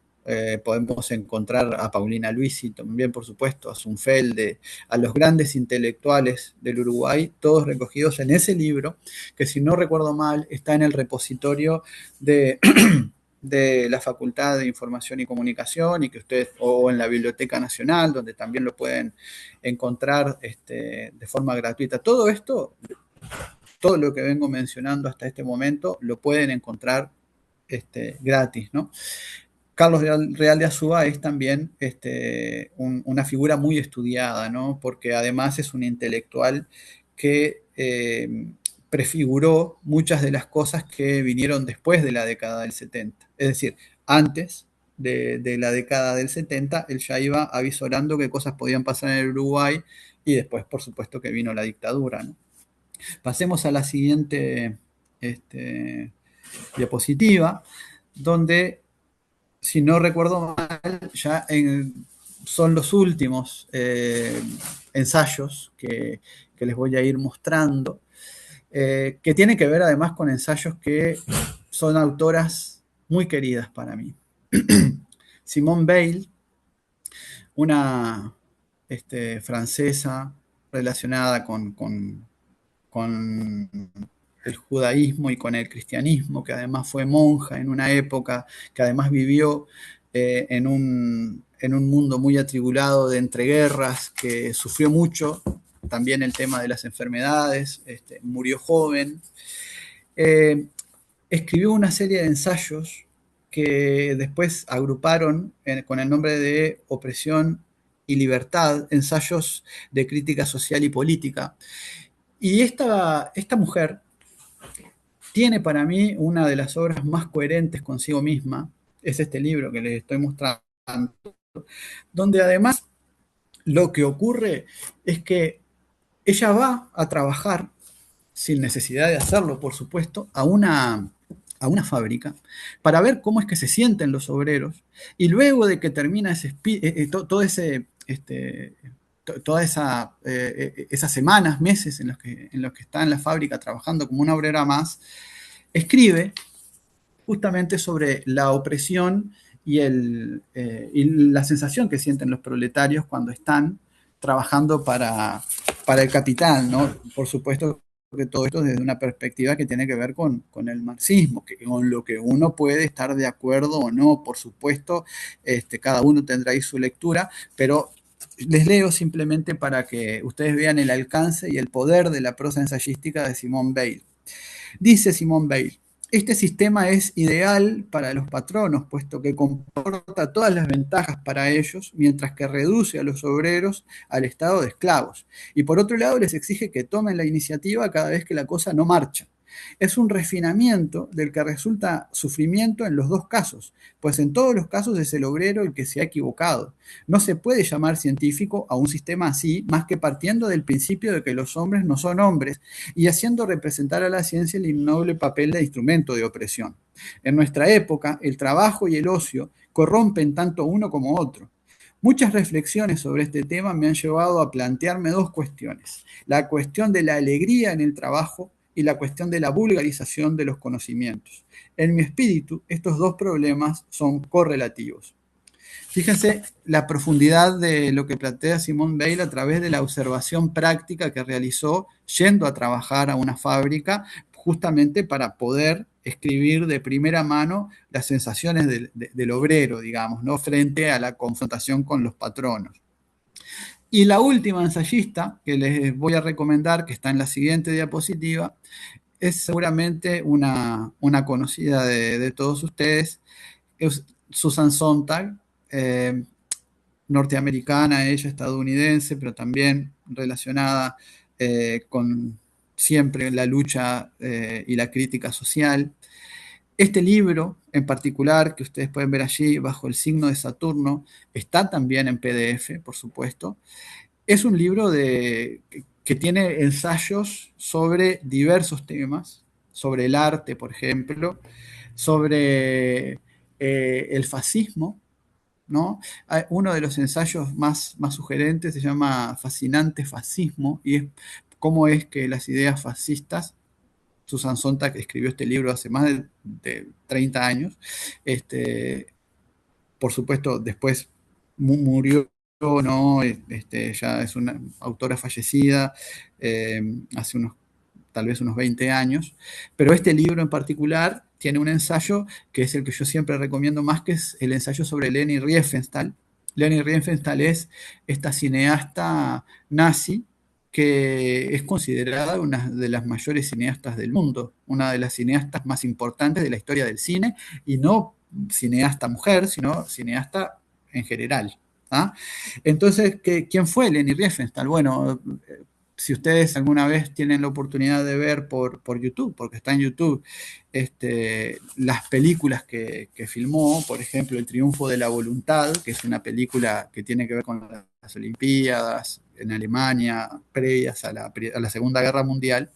Podemos encontrar a Paulina Luisi también, por supuesto, a Zunfelde, a los grandes intelectuales del Uruguay, todos recogidos en ese libro, que si no recuerdo mal está en el repositorio de de la Facultad de Información y Comunicación y que ustedes, o en la Biblioteca Nacional, donde también lo pueden encontrar de forma gratuita. Todo esto, todo lo que vengo mencionando hasta este momento, lo pueden encontrar gratis, ¿no? Carlos Real de Azúa es también una figura muy estudiada, ¿no? Porque además es un intelectual que prefiguró muchas de las cosas que vinieron después de la década del 70. Es decir, antes de la década del 70, él ya iba avisorando qué cosas podían pasar en el Uruguay y después, por supuesto, que vino la dictadura, ¿no? Pasemos a la siguiente diapositiva, donde si no recuerdo mal, ya son los últimos ensayos que les voy a ir mostrando, que tienen que ver además con ensayos que son autoras muy queridas para mí. Simone Weil, una francesa relacionada con el judaísmo y con el cristianismo, que además fue monja en una época, que además vivió en un mundo muy atribulado de entreguerras, que sufrió mucho también el tema de las enfermedades, murió joven. Escribió una serie de ensayos que después agruparon con el nombre de Opresión y Libertad, ensayos de crítica social y política. Y esta mujer tiene para mí una de las obras más coherentes consigo misma, es este libro que les estoy mostrando, donde además lo que ocurre es que ella va a trabajar, sin necesidad de hacerlo, por supuesto, a una fábrica para ver cómo es que se sienten los obreros, y luego de que termina todo ese todas esas semanas, meses en los que está en la fábrica trabajando como una obrera más, escribe justamente sobre la opresión y la sensación que sienten los proletarios cuando están trabajando para el capital, ¿no? Por supuesto que todo esto desde una perspectiva que tiene que ver con el marxismo, con lo que uno puede estar de acuerdo o no, por supuesto, cada uno tendrá ahí su lectura, pero les leo simplemente para que ustedes vean el alcance y el poder de la prosa ensayística de Simone Weil. Dice Simone Weil: este sistema es ideal para los patronos, puesto que comporta todas las ventajas para ellos, mientras que reduce a los obreros al estado de esclavos. Y por otro lado, les exige que tomen la iniciativa cada vez que la cosa no marcha. Es un refinamiento del que resulta sufrimiento en los dos casos, pues en todos los casos es el obrero el que se ha equivocado. No se puede llamar científico a un sistema así, más que partiendo del principio de que los hombres no son hombres y haciendo representar a la ciencia el innoble papel de instrumento de opresión. En nuestra época, el trabajo y el ocio corrompen tanto uno como otro. Muchas reflexiones sobre este tema me han llevado a plantearme dos cuestiones: la cuestión de la alegría en el trabajo y la cuestión de la vulgarización de los conocimientos. En mi espíritu, estos dos problemas son correlativos. Fíjense la profundidad de lo que plantea Simone Weil a través de la observación práctica que realizó yendo a trabajar a una fábrica, justamente para poder escribir de primera mano las sensaciones del obrero, digamos, ¿no? Frente a la confrontación con los patronos. Y la última ensayista que les voy a recomendar, que está en la siguiente diapositiva, es seguramente una conocida de todos ustedes, es Susan Sontag, norteamericana, ella estadounidense, pero también relacionada con siempre la lucha y la crítica social. Este libro en particular, que ustedes pueden ver allí bajo el signo de Saturno, está también en PDF, por supuesto. Es un libro que tiene ensayos sobre diversos temas, sobre el arte, por ejemplo, sobre el fascismo, ¿no? Uno de los ensayos más sugerentes se llama Fascinante Fascismo, y es cómo es que las ideas fascistas, Susan Sontag escribió este libro hace más de 30 años, por supuesto después murió, ¿no? Ya es una autora fallecida hace unos tal vez unos 20 años, pero este libro en particular tiene un ensayo que es el que yo siempre recomiendo más, que es el ensayo sobre Leni Riefenstahl. Leni Riefenstahl es esta cineasta nazi que es considerada una de las mayores cineastas del mundo, una de las cineastas más importantes de la historia del cine, y no cineasta mujer, sino cineasta en general. ¿Ah? Entonces, ¿quién fue Leni Riefenstahl? Bueno, si ustedes alguna vez tienen la oportunidad de ver por YouTube, porque está en YouTube, las películas que filmó, por ejemplo, El Triunfo de la Voluntad, que es una película que tiene que ver con las Olimpiadas en Alemania, previas a la Segunda Guerra Mundial,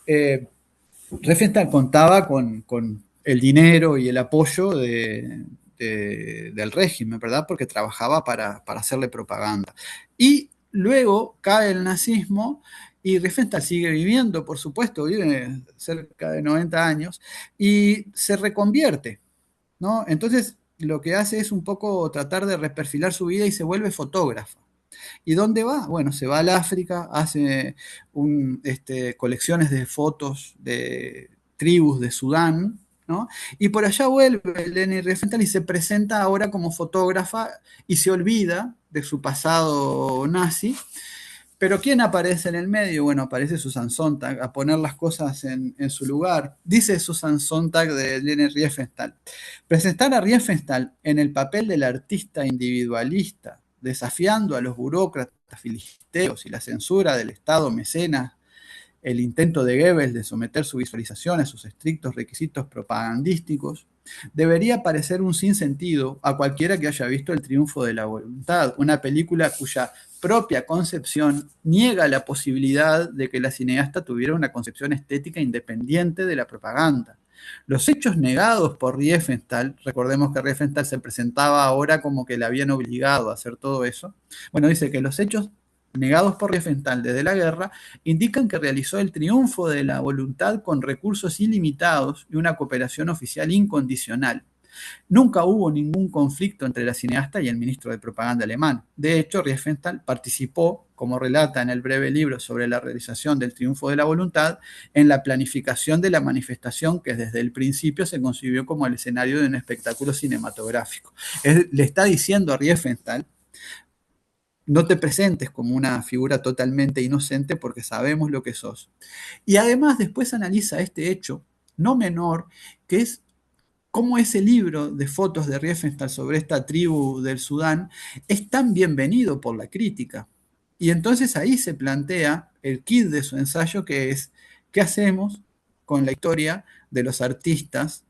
Riefenstahl contaba con el dinero y el apoyo del régimen, ¿verdad? Porque trabajaba para hacerle propaganda. Y luego cae el nazismo y Riefenstahl sigue viviendo, por supuesto, vive cerca de 90 años y se reconvierte, ¿no? Entonces lo que hace es un poco tratar de reperfilar su vida y se vuelve fotógrafa. ¿Y dónde va? Bueno, se va al África, hace colecciones de fotos de tribus de Sudán, ¿no? Y por allá vuelve Leni Riefenstahl y se presenta ahora como fotógrafa y se olvida de su pasado nazi. Pero ¿quién aparece en el medio? Bueno, aparece Susan Sontag a poner las cosas en su lugar. Dice Susan Sontag de Leni Riefenstahl: presentar a Riefenstahl en el papel del artista individualista, desafiando a los burócratas filisteos y la censura del Estado mecenas, el intento de Goebbels de someter su visualización a sus estrictos requisitos propagandísticos, debería parecer un sinsentido a cualquiera que haya visto El Triunfo de la Voluntad, una película cuya propia concepción niega la posibilidad de que la cineasta tuviera una concepción estética independiente de la propaganda. Los hechos negados por Riefenstahl, recordemos que Riefenstahl se presentaba ahora como que la habían obligado a hacer todo eso, bueno, dice que los hechos negados por Riefenstahl desde la guerra indican que realizó el triunfo de la voluntad con recursos ilimitados y una cooperación oficial incondicional. Nunca hubo ningún conflicto entre la cineasta y el ministro de propaganda alemán. De hecho, Riefenstahl participó, como relata en el breve libro sobre la realización del Triunfo de la Voluntad, en la planificación de la manifestación que desde el principio se concibió como el escenario de un espectáculo cinematográfico. Le está diciendo a Riefenstahl: no te presentes como una figura totalmente inocente porque sabemos lo que sos. Y además después analiza este hecho no menor, que es cómo ese libro de fotos de Riefenstahl sobre esta tribu del Sudán es tan bienvenido por la crítica. Y entonces ahí se plantea el kit de su ensayo, que es: ¿qué hacemos con la historia de los artistas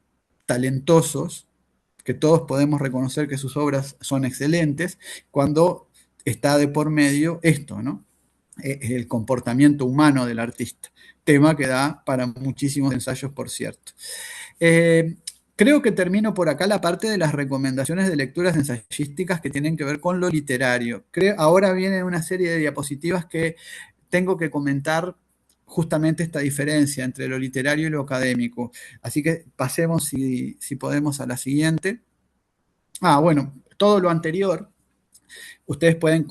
talentosos, que todos podemos reconocer que sus obras son excelentes, cuando está de por medio esto, ¿no? El comportamiento humano del artista? Tema que da para muchísimos ensayos, por cierto. Creo que termino por acá la parte de las recomendaciones de lecturas ensayísticas que tienen que ver con lo literario. Ahora viene una serie de diapositivas que tengo que comentar justamente esta diferencia entre lo literario y lo académico. Así que pasemos, si podemos, a la siguiente. Bueno, todo lo anterior ustedes pueden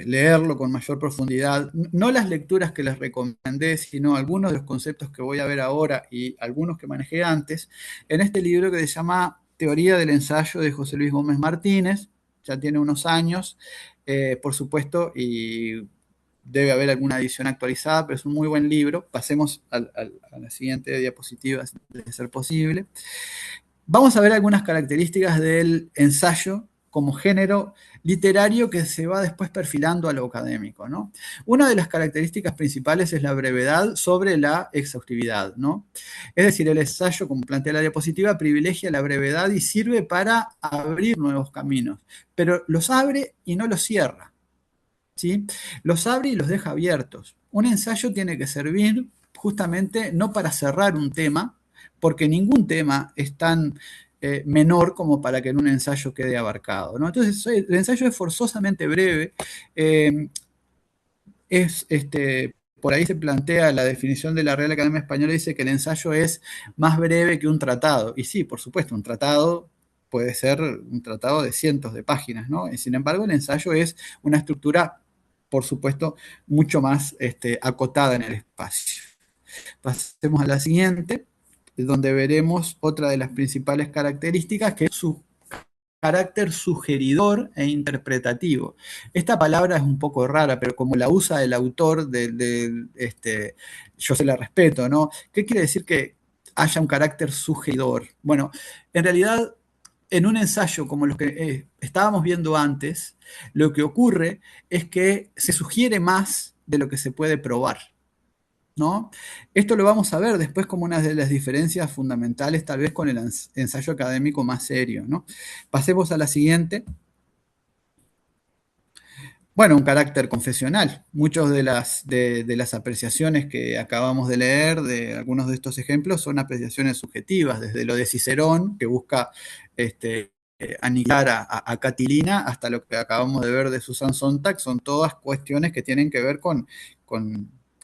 leerlo con mayor profundidad. No las lecturas que les recomendé, sino algunos de los conceptos que voy a ver ahora y algunos que manejé antes en este libro que se llama Teoría del ensayo, de José Luis Gómez Martínez. Ya tiene unos años, por supuesto, y debe haber alguna edición actualizada, pero es un muy buen libro. Pasemos a la siguiente diapositiva, de ser posible. Vamos a ver algunas características del ensayo como género literario que se va después perfilando a lo académico, ¿no? Una de las características principales es la brevedad sobre la exhaustividad, ¿no? Es decir, el ensayo, como plantea la diapositiva, privilegia la brevedad y sirve para abrir nuevos caminos, pero los abre y no los cierra, ¿sí? Los abre y los deja abiertos. Un ensayo tiene que servir justamente no para cerrar un tema, porque ningún tema es tan menor como para que en un ensayo quede abarcado, ¿no? Entonces, el ensayo es forzosamente breve. Por ahí se plantea la definición de la Real Academia Española, dice que el ensayo es más breve que un tratado. Y sí, por supuesto, un tratado puede ser un tratado de cientos de páginas, ¿no? Y sin embargo, el ensayo es una estructura por supuesto, mucho más acotada en el espacio. Pasemos a la siguiente, donde veremos otra de las principales características, que es su carácter sugeridor e interpretativo. Esta palabra es un poco rara, pero como la usa el autor, yo se la respeto, ¿no? ¿Qué quiere decir que haya un carácter sugeridor? Bueno, en realidad, en un ensayo como los que estábamos viendo antes, lo que ocurre es que se sugiere más de lo que se puede probar, ¿no? Esto lo vamos a ver después como una de las diferencias fundamentales, tal vez con el ensayo académico más serio, ¿no? Pasemos a la siguiente. Bueno, un carácter confesional. Muchas de las apreciaciones que acabamos de leer, de algunos de estos ejemplos, son apreciaciones subjetivas, desde lo de Cicerón, que busca aniquilar a Catilina, hasta lo que acabamos de ver de Susan Sontag. Son todas cuestiones que tienen que ver con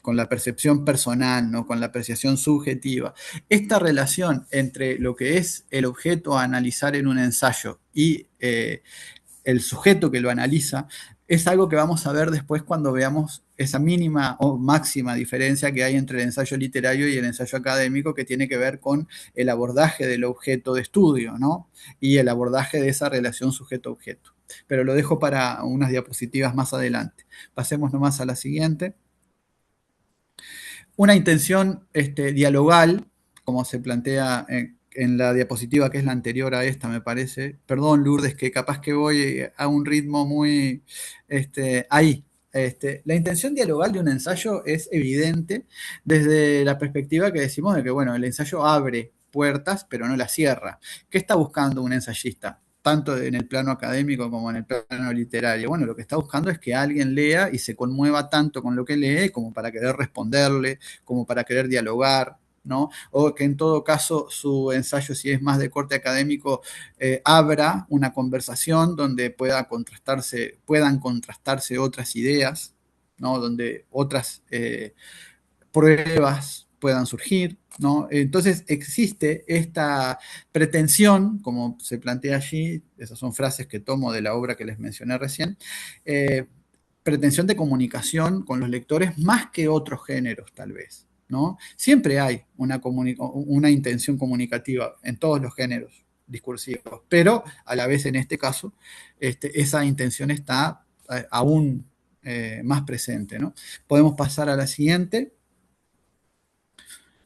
la percepción personal, ¿no? Con la apreciación subjetiva. Esta relación entre lo que es el objeto a analizar en un ensayo y el sujeto que lo analiza, es algo que vamos a ver después cuando veamos esa mínima o máxima diferencia que hay entre el ensayo literario y el ensayo académico, que tiene que ver con el abordaje del objeto de estudio, ¿no? Y el abordaje de esa relación sujeto-objeto. Pero lo dejo para unas diapositivas más adelante. Pasemos nomás a la siguiente. Una intención dialogal, como se plantea en la diapositiva que es la anterior a esta, me parece. Perdón, Lourdes, que capaz que voy a un ritmo muy... ahí. La intención dialogal de un ensayo es evidente desde la perspectiva que decimos de que, bueno, el ensayo abre puertas, pero no las cierra. ¿Qué está buscando un ensayista? Tanto en el plano académico como en el plano literario. Bueno, lo que está buscando es que alguien lea y se conmueva tanto con lo que lee como para querer responderle, como para querer dialogar, ¿no? O que en todo caso su ensayo, si es más de corte académico, abra una conversación donde puedan contrastarse otras ideas, ¿no? Donde otras pruebas puedan surgir, ¿no? Entonces existe esta pretensión, como se plantea allí, esas son frases que tomo de la obra que les mencioné recién, pretensión de comunicación con los lectores más que otros géneros, tal vez, ¿no? Siempre hay una intención comunicativa en todos los géneros discursivos, pero a la vez en este caso, esa intención está aún más presente, ¿no? Podemos pasar a la siguiente.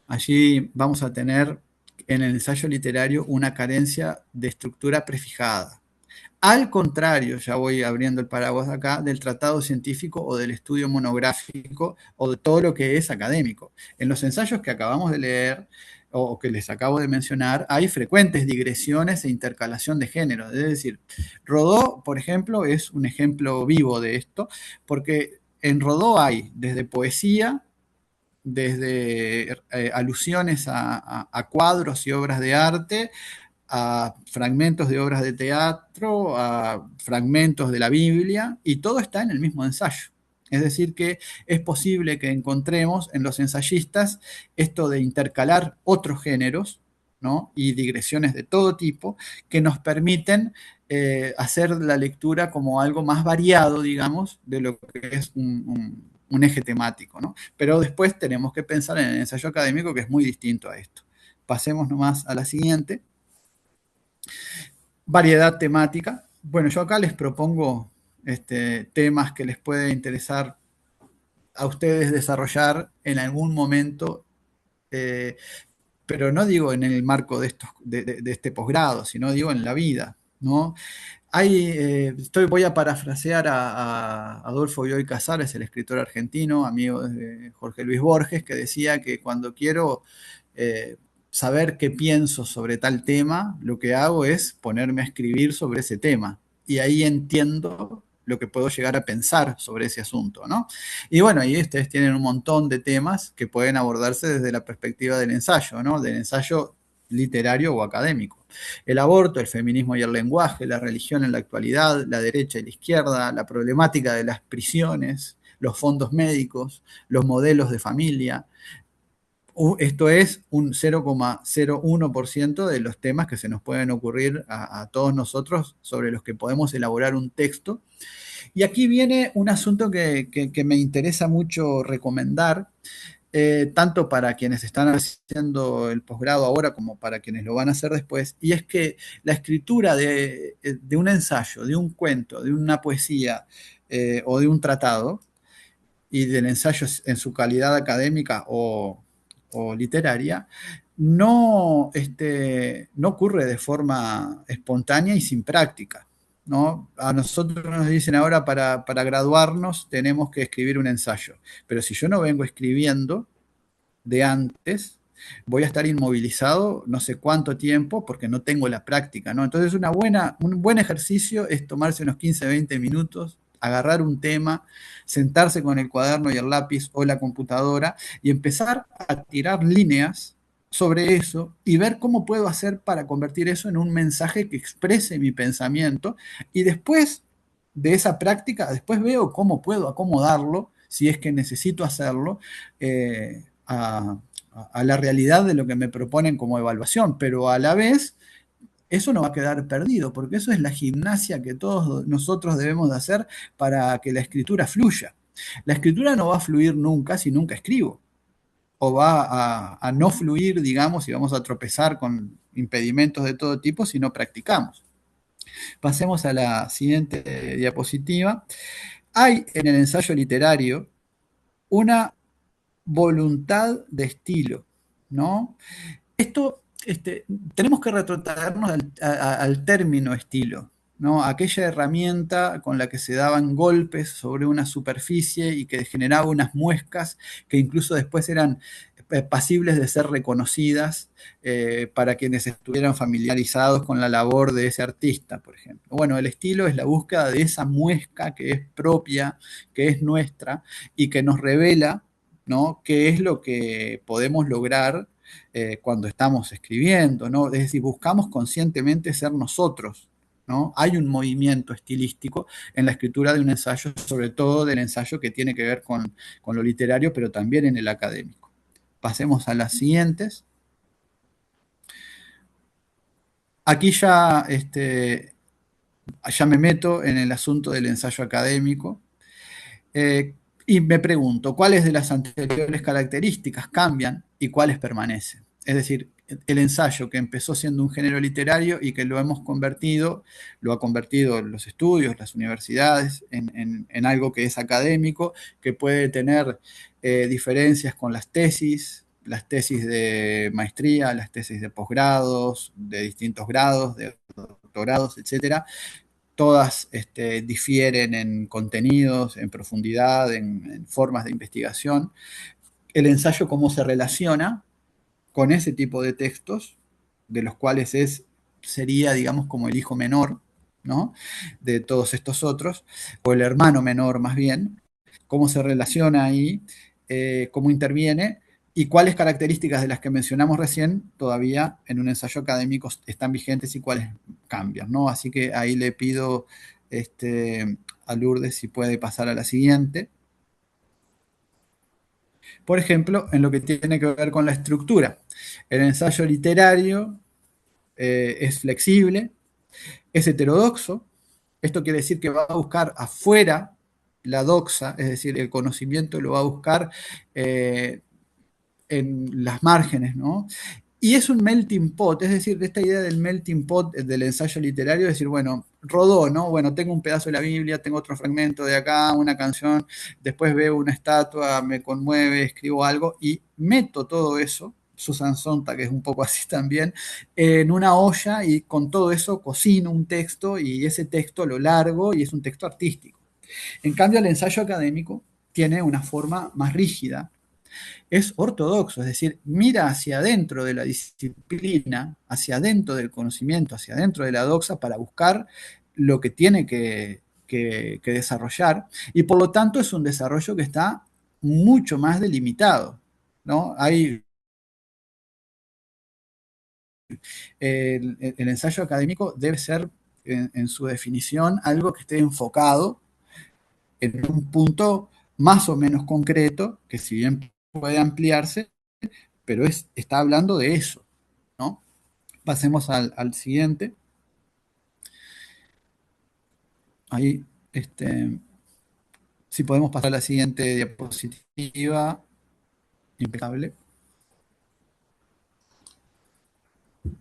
Allí vamos a tener en el ensayo literario una carencia de estructura prefijada. Al contrario, ya voy abriendo el paraguas acá, del tratado científico o del estudio monográfico o de todo lo que es académico. En los ensayos que acabamos de leer o que les acabo de mencionar, hay frecuentes digresiones e intercalación de géneros. Es decir, Rodó, por ejemplo, es un ejemplo vivo de esto, porque en Rodó hay desde poesía, desde alusiones a cuadros y obras de arte, a fragmentos de obras de teatro, a fragmentos de la Biblia, y todo está en el mismo ensayo. Es decir, que es posible que encontremos en los ensayistas esto de intercalar otros géneros, ¿no? Y digresiones de todo tipo que nos permiten hacer la lectura como algo más variado, digamos, de lo que es un eje temático, ¿no? Pero después tenemos que pensar en el ensayo académico, que es muy distinto a esto. Pasemos nomás a la siguiente. Variedad temática. Bueno, yo acá les propongo temas que les puede interesar a ustedes desarrollar en algún momento, pero no digo en el marco de este posgrado, sino digo en la vida, ¿no? Voy a parafrasear a Adolfo Bioy Casares, el escritor argentino, amigo de Jorge Luis Borges, que decía que cuando quiero saber qué pienso sobre tal tema, lo que hago es ponerme a escribir sobre ese tema. Y ahí entiendo lo que puedo llegar a pensar sobre ese asunto, ¿no? Y bueno, ahí ustedes tienen un montón de temas que pueden abordarse desde la perspectiva del ensayo, ¿no? Del ensayo literario o académico. El aborto, el feminismo y el lenguaje, la religión en la actualidad, la derecha y la izquierda, la problemática de las prisiones, los fondos médicos, los modelos de familia. Esto es un 0,01% de los temas que se nos pueden ocurrir a todos nosotros sobre los que podemos elaborar un texto. Y aquí viene un asunto que me interesa mucho recomendar, tanto para quienes están haciendo el posgrado ahora como para quienes lo van a hacer después, y es que la escritura de un ensayo, de un cuento, de una poesía o de un tratado, y del ensayo en su calidad académica o literaria, no ocurre de forma espontánea y sin práctica. ¿No? A nosotros nos dicen ahora para graduarnos tenemos que escribir un ensayo, pero si yo no vengo escribiendo de antes, voy a estar inmovilizado no sé cuánto tiempo porque no tengo la práctica, ¿no? Entonces un buen ejercicio es tomarse unos 15, 20 minutos, agarrar un tema, sentarse con el cuaderno y el lápiz o la computadora y empezar a tirar líneas sobre eso y ver cómo puedo hacer para convertir eso en un mensaje que exprese mi pensamiento, y después de esa práctica, después veo cómo puedo acomodarlo, si es que necesito hacerlo, a la realidad de lo que me proponen como evaluación, pero a la vez eso no va a quedar perdido, porque eso es la gimnasia que todos nosotros debemos de hacer para que la escritura fluya. La escritura no va a fluir nunca si nunca escribo, o va a no fluir, digamos, y vamos a tropezar con impedimentos de todo tipo si no practicamos. Pasemos a la siguiente diapositiva. Hay en el ensayo literario una voluntad de estilo, ¿no? Esto, tenemos que retrotraernos al término estilo, ¿no? Aquella herramienta con la que se daban golpes sobre una superficie y que generaba unas muescas que incluso después eran pasibles de ser reconocidas para quienes estuvieran familiarizados con la labor de ese artista, por ejemplo. Bueno, el estilo es la búsqueda de esa muesca que es propia, que es nuestra y que nos revela, ¿no?, qué es lo que podemos lograr cuando estamos escribiendo, ¿no? Es decir, buscamos conscientemente ser nosotros, ¿no? Hay un movimiento estilístico en la escritura de un ensayo, sobre todo del ensayo que tiene que ver con lo literario, pero también en el académico. Pasemos a las siguientes. Aquí ya me meto en el asunto del ensayo académico. Y me pregunto, ¿cuáles de las anteriores características cambian y cuáles permanecen? Es decir, el ensayo que empezó siendo un género literario y que lo ha convertido los estudios, las universidades, en algo que es académico, que puede tener diferencias con las tesis de maestría, las tesis de posgrados, de distintos grados, de doctorados, etcétera. Todas difieren en contenidos, en profundidad, en formas de investigación. El ensayo, cómo se relaciona con ese tipo de textos, de los cuales sería, digamos, como el hijo menor, ¿no?, de todos estos otros, o el hermano menor más bien, cómo se relaciona ahí, cómo interviene y cuáles características de las que mencionamos recién todavía en un ensayo académico están vigentes y cuáles cambian, ¿no? Así que ahí le pido a Lourdes si puede pasar a la siguiente. Por ejemplo, en lo que tiene que ver con la estructura. El ensayo literario es flexible, es heterodoxo. Esto quiere decir que va a buscar afuera la doxa, es decir, el conocimiento lo va a buscar en las márgenes, ¿no? Y es un melting pot, es decir, esta idea del melting pot del ensayo literario, es decir, bueno, rodó, ¿no? Bueno, tengo un pedazo de la Biblia, tengo otro fragmento de acá, una canción, después veo una estatua, me conmueve, escribo algo y meto todo eso, Susan Sontag, que es un poco así también, en una olla y con todo eso cocino un texto y ese texto lo largo y es un texto artístico. En cambio, el ensayo académico tiene una forma más rígida, es ortodoxo, es decir, mira hacia adentro de la disciplina, hacia adentro del conocimiento, hacia adentro de la doxa para buscar lo que tiene que desarrollar, y por lo tanto es un desarrollo que está mucho más delimitado, ¿no? El ensayo académico debe ser, en su definición, algo que esté enfocado en un punto más o menos concreto, que si bien puede ampliarse, pero está hablando de eso, ¿no? Pasemos al siguiente. Ahí Este, si podemos pasar a la siguiente diapositiva, impecable. No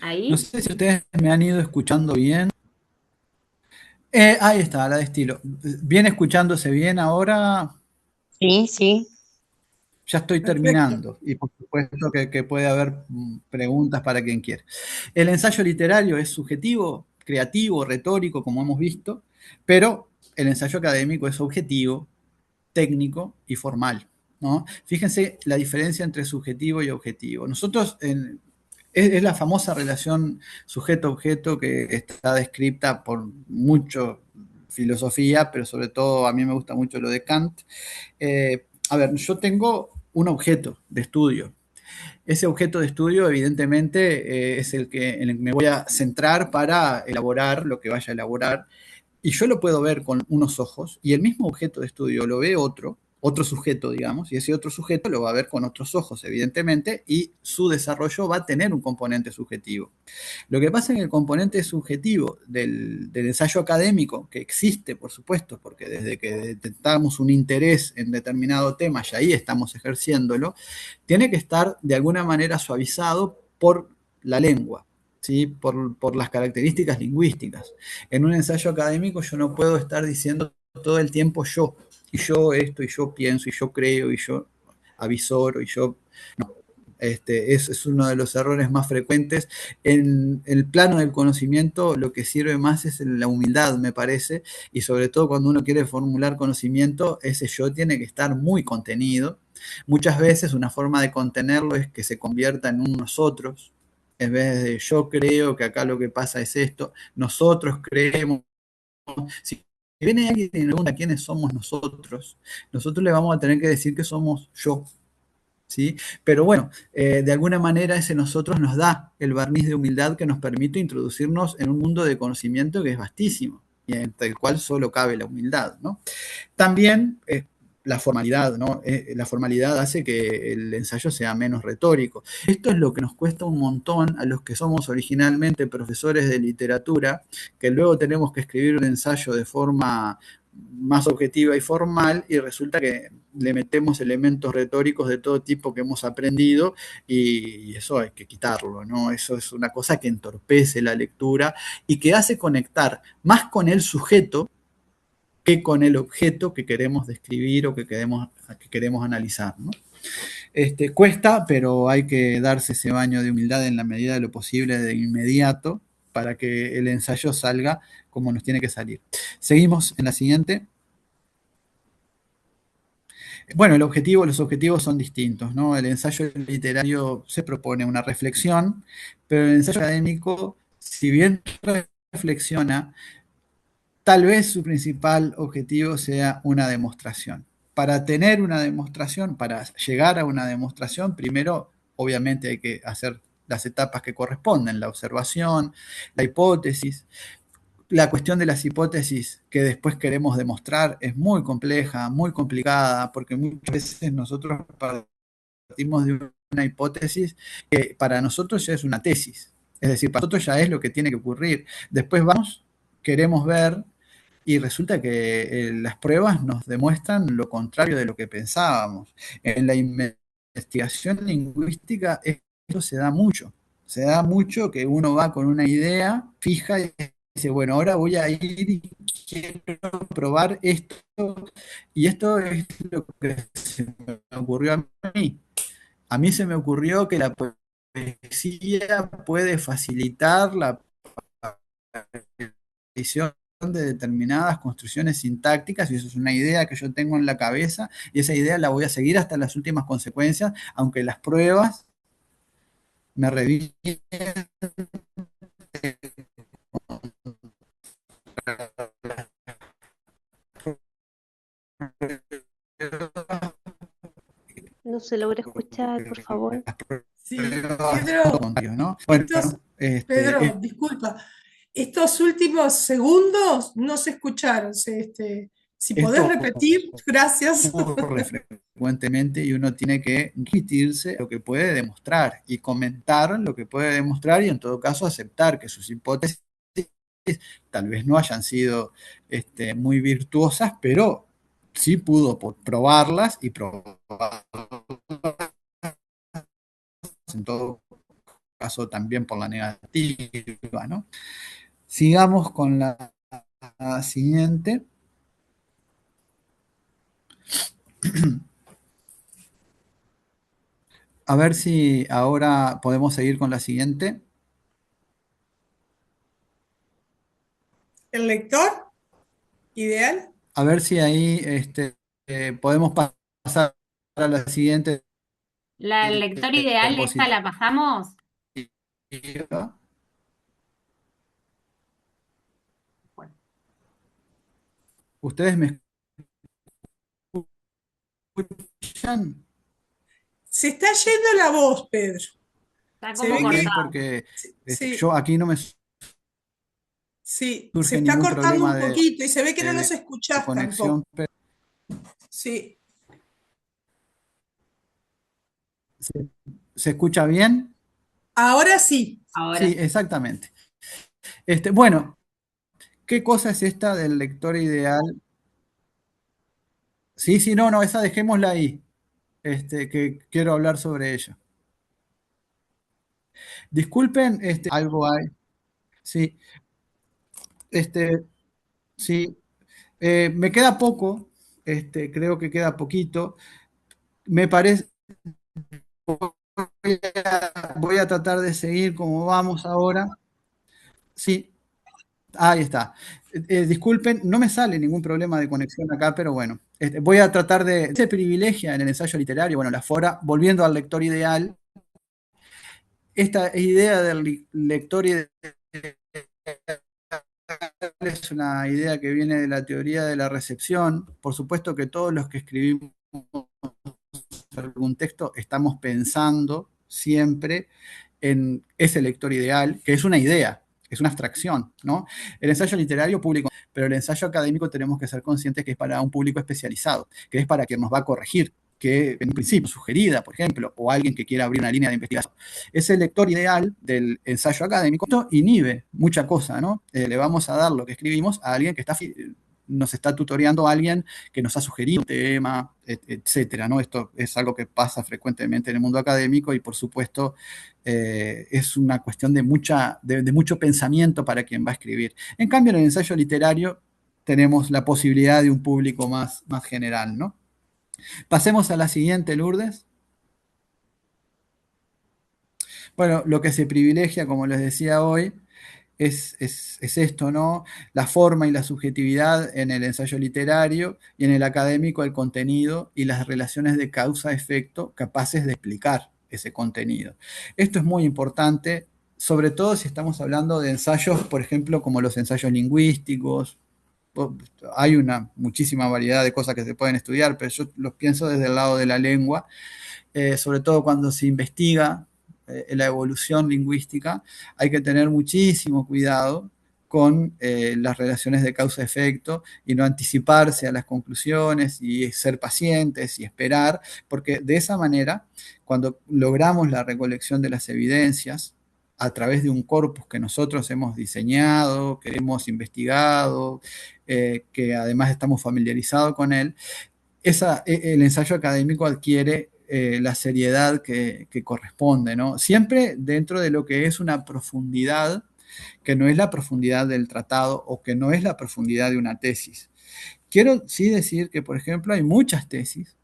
Ahí. sé si ustedes me han ido escuchando bien. Ahí está, la de estilo. ¿Viene escuchándose bien ahora? Sí, sí. Ya estoy Perfecto. terminando y por supuesto que puede haber preguntas para quien quiera. El ensayo literario es subjetivo, creativo, retórico, como hemos visto, pero el ensayo académico es objetivo, técnico y formal, ¿no? Fíjense la diferencia entre subjetivo y objetivo. Es la famosa relación sujeto-objeto que está descrita por mucho filosofía, pero sobre todo a mí me gusta mucho lo de Kant. A ver, yo tengo un objeto de estudio. Ese objeto de estudio, evidentemente, es en el que me voy a centrar para elaborar lo que vaya a elaborar. Y yo lo puedo ver con unos ojos y el mismo objeto de estudio lo ve otro sujeto, digamos, y ese otro sujeto lo va a ver con otros ojos, evidentemente, y su desarrollo va a tener un componente subjetivo. Lo que pasa en el componente subjetivo del ensayo académico, que existe, por supuesto, porque desde que detectamos un interés en determinado tema, y ahí estamos ejerciéndolo, tiene que estar de alguna manera suavizado por la lengua, ¿sí? Por las características lingüísticas. En un ensayo académico yo no puedo estar diciendo todo el tiempo yo, y yo esto, y yo pienso, y yo creo, y yo avisoro, y yo... No, es uno de los errores más frecuentes. En el plano del conocimiento lo que sirve más es la humildad, me parece, y sobre todo cuando uno quiere formular conocimiento, ese yo tiene que estar muy contenido. Muchas veces una forma de contenerlo es que se convierta en un nosotros, en vez de yo creo que acá lo que pasa es esto, nosotros creemos. Si viene alguien y me pregunta quiénes somos nosotros le vamos a tener que decir que somos yo, ¿sí? Pero bueno, de alguna manera ese nosotros nos da el barniz de humildad que nos permite introducirnos en un mundo de conocimiento que es vastísimo y entre el cual solo cabe la humildad, ¿no? También la formalidad, ¿no? La formalidad hace que el ensayo sea menos retórico. Esto es lo que nos cuesta un montón a los que somos originalmente profesores de literatura, que luego tenemos que escribir un ensayo de forma más objetiva y formal y resulta que le metemos elementos retóricos de todo tipo que hemos aprendido y eso hay que quitarlo, ¿no? Eso es una cosa que entorpece la lectura y que hace conectar más con el sujeto que con el objeto que queremos describir o que queremos analizar, ¿no? Cuesta, pero hay que darse ese baño de humildad en la medida de lo posible de inmediato para que el ensayo salga como nos tiene que salir. Seguimos en la siguiente. Bueno, los objetivos son distintos, ¿no? El ensayo literario se propone una reflexión, pero el ensayo académico, si bien reflexiona, tal vez su principal objetivo sea una demostración. Para tener una demostración, para llegar a una demostración, primero obviamente hay que hacer las etapas que corresponden, la observación, la hipótesis. La cuestión de las hipótesis que después queremos demostrar es muy compleja, muy complicada, porque muchas veces nosotros partimos de una hipótesis que para nosotros ya es una tesis. Es decir, para nosotros ya es lo que tiene que ocurrir. Después vamos, queremos ver y resulta que las pruebas nos demuestran lo contrario de lo que pensábamos. En la investigación lingüística esto se da mucho. Se da mucho que uno va con una idea fija y dice, bueno, ahora voy a ir y quiero probar esto. Y esto es lo que se me ocurrió a mí. A mí se me ocurrió que la poesía puede facilitar la aparición de determinadas construcciones sintácticas y eso es una idea que yo tengo en la cabeza y esa idea la voy a seguir hasta las últimas consecuencias, aunque las pruebas me revisen No se logra escuchar, por favor. Sí, todo Pedro, contrario, ¿no? estos, Bueno, Pedro, disculpa, estos últimos segundos no se escucharon. Si podés esto repetir, gracias. ocurre frecuentemente y uno tiene que remitirse lo que puede demostrar y comentar lo que puede demostrar y en todo caso aceptar que sus hipótesis tal vez no hayan sido muy virtuosas, pero sí pudo probarlas y probarlas en todo caso también por la negativa, ¿no? Sigamos con la siguiente. A ver si ahora podemos seguir con la siguiente. ¿El lector ideal? A ver si ahí podemos pasar a la siguiente La lector ideal, esta diapositiva. la pasamos. Bueno, ¿Ustedes me escuchan? Se está yendo la voz, Pedro. está Se como ve Ok, que cortado. porque sí, yo aquí no me sí, se surge está ningún cortando problema un poquito y se ve que no nos de escuchás conexión. tampoco. Sí, ¿Se, se escucha bien? ahora sí. Ahora Sí, sí. exactamente. Bueno, ¿qué cosa es esta del lector ideal? Sí, sí, no, no, esa dejémosla ahí, que quiero hablar sobre ella. Disculpen, algo hay. Sí, este, sí, me queda poco, creo que queda poquito. Me parece, voy a tratar de seguir como vamos ahora. Sí, ahí está. Disculpen, no me sale ningún problema de conexión acá, pero bueno, voy a tratar de. Se privilegia en el ensayo literario, bueno, la fora, volviendo al lector ideal, esta idea del lector ideal es una idea que viene de la teoría de la recepción. Por supuesto que todos los que escribimos algún texto estamos pensando siempre en ese lector ideal, que es una idea, es una abstracción, ¿no? El ensayo literario público, pero el ensayo académico tenemos que ser conscientes que es para un público especializado, que es para quien nos va a corregir, que en un principio sugerida, por ejemplo, o alguien que quiera abrir una línea de investigación. Ese lector ideal del ensayo académico esto inhibe mucha cosa, ¿no? Le vamos a dar lo que escribimos a alguien que nos está tutoreando a alguien que nos ha sugerido un tema, etcétera, ¿no? Esto es algo que pasa frecuentemente en el mundo académico y por supuesto es una cuestión de mucho pensamiento para quien va a escribir. En cambio, en el ensayo literario tenemos la posibilidad de un público más general, ¿no? Pasemos a la siguiente, Lourdes. Bueno, lo que se privilegia, como les decía hoy, es esto, ¿no? La forma y la subjetividad en el ensayo literario y en el académico el contenido y las relaciones de causa-efecto capaces de explicar ese contenido. Esto es muy importante, sobre todo si estamos hablando de ensayos, por ejemplo, como los ensayos lingüísticos. Hay una muchísima variedad de cosas que se pueden estudiar, pero yo los pienso desde el lado de la lengua, sobre todo cuando se investiga la evolución lingüística, hay que tener muchísimo cuidado con las relaciones de causa-efecto y no anticiparse a las conclusiones y ser pacientes y esperar, porque de esa manera, cuando logramos la recolección de las evidencias a través de un corpus que nosotros hemos diseñado, que hemos investigado, que además estamos familiarizados con él, el ensayo académico adquiere la seriedad que corresponde, ¿no? Siempre dentro de lo que es una profundidad que no es la profundidad del tratado o que no es la profundidad de una tesis. Quiero sí decir que, por ejemplo, hay muchas tesis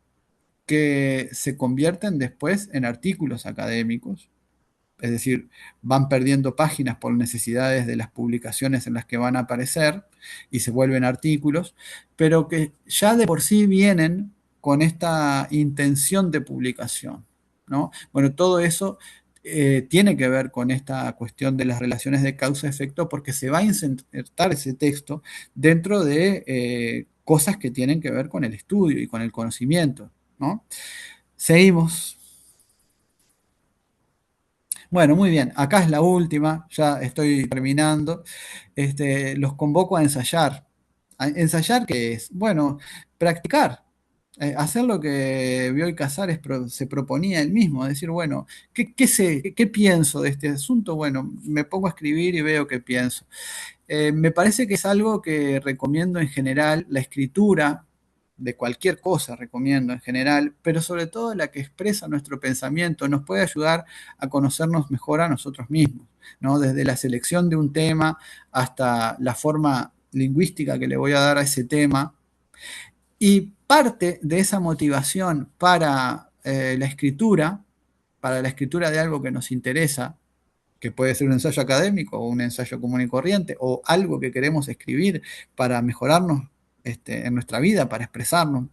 que se convierten después en artículos académicos, es decir, van perdiendo páginas por necesidades de las publicaciones en las que van a aparecer y se vuelven artículos, pero que ya de por sí vienen con esta intención de publicación, ¿no? Bueno, todo eso tiene que ver con esta cuestión de las relaciones de causa-efecto porque se va a insertar ese texto dentro de cosas que tienen que ver con el estudio y con el conocimiento, ¿no? Seguimos. Bueno, muy bien. Acá es la última, ya estoy terminando. Los convoco a ensayar. ¿Ensayar qué es? Bueno, practicar. Hacer lo que Bioy Casares se proponía él mismo, decir, bueno, ¿qué sé, qué pienso de este asunto? Bueno, me pongo a escribir y veo qué pienso. Me parece que es algo que recomiendo en general, la escritura de cualquier cosa recomiendo en general, pero sobre todo la que expresa nuestro pensamiento, nos puede ayudar a conocernos mejor a nosotros mismos, ¿no? Desde la selección de un tema hasta la forma lingüística que le voy a dar a ese tema. Y parte de esa motivación para la escritura de algo que nos interesa, que puede ser un ensayo académico o un ensayo común y corriente, o algo que queremos escribir para mejorarnos en nuestra vida, para expresarnos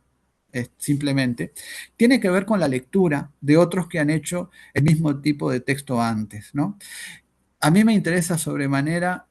simplemente, tiene que ver con la lectura de otros que han hecho el mismo tipo de texto antes, ¿no? A mí me interesa sobremanera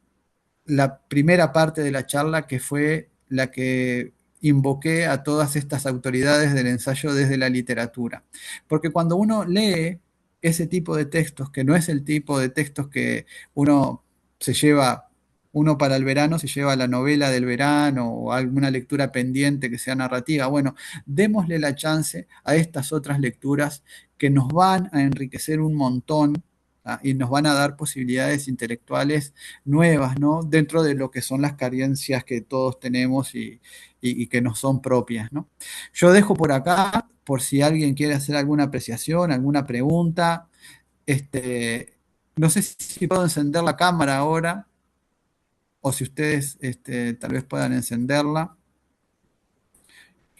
la primera parte de la charla, que fue la que invoqué a todas estas autoridades del ensayo desde la literatura. Porque cuando uno lee ese tipo de textos, que no es el tipo de textos que uno se lleva, uno para el verano se lleva la novela del verano o alguna lectura pendiente que sea narrativa, bueno, démosle la chance a estas otras lecturas que nos van a enriquecer un montón. Y nos van a dar posibilidades intelectuales nuevas, ¿no? Dentro de lo que son las carencias que todos tenemos y que nos son propias, ¿no? Yo dejo por acá, por si alguien quiere hacer alguna apreciación, alguna pregunta. No sé si puedo encender la cámara ahora o si ustedes tal vez puedan encenderla.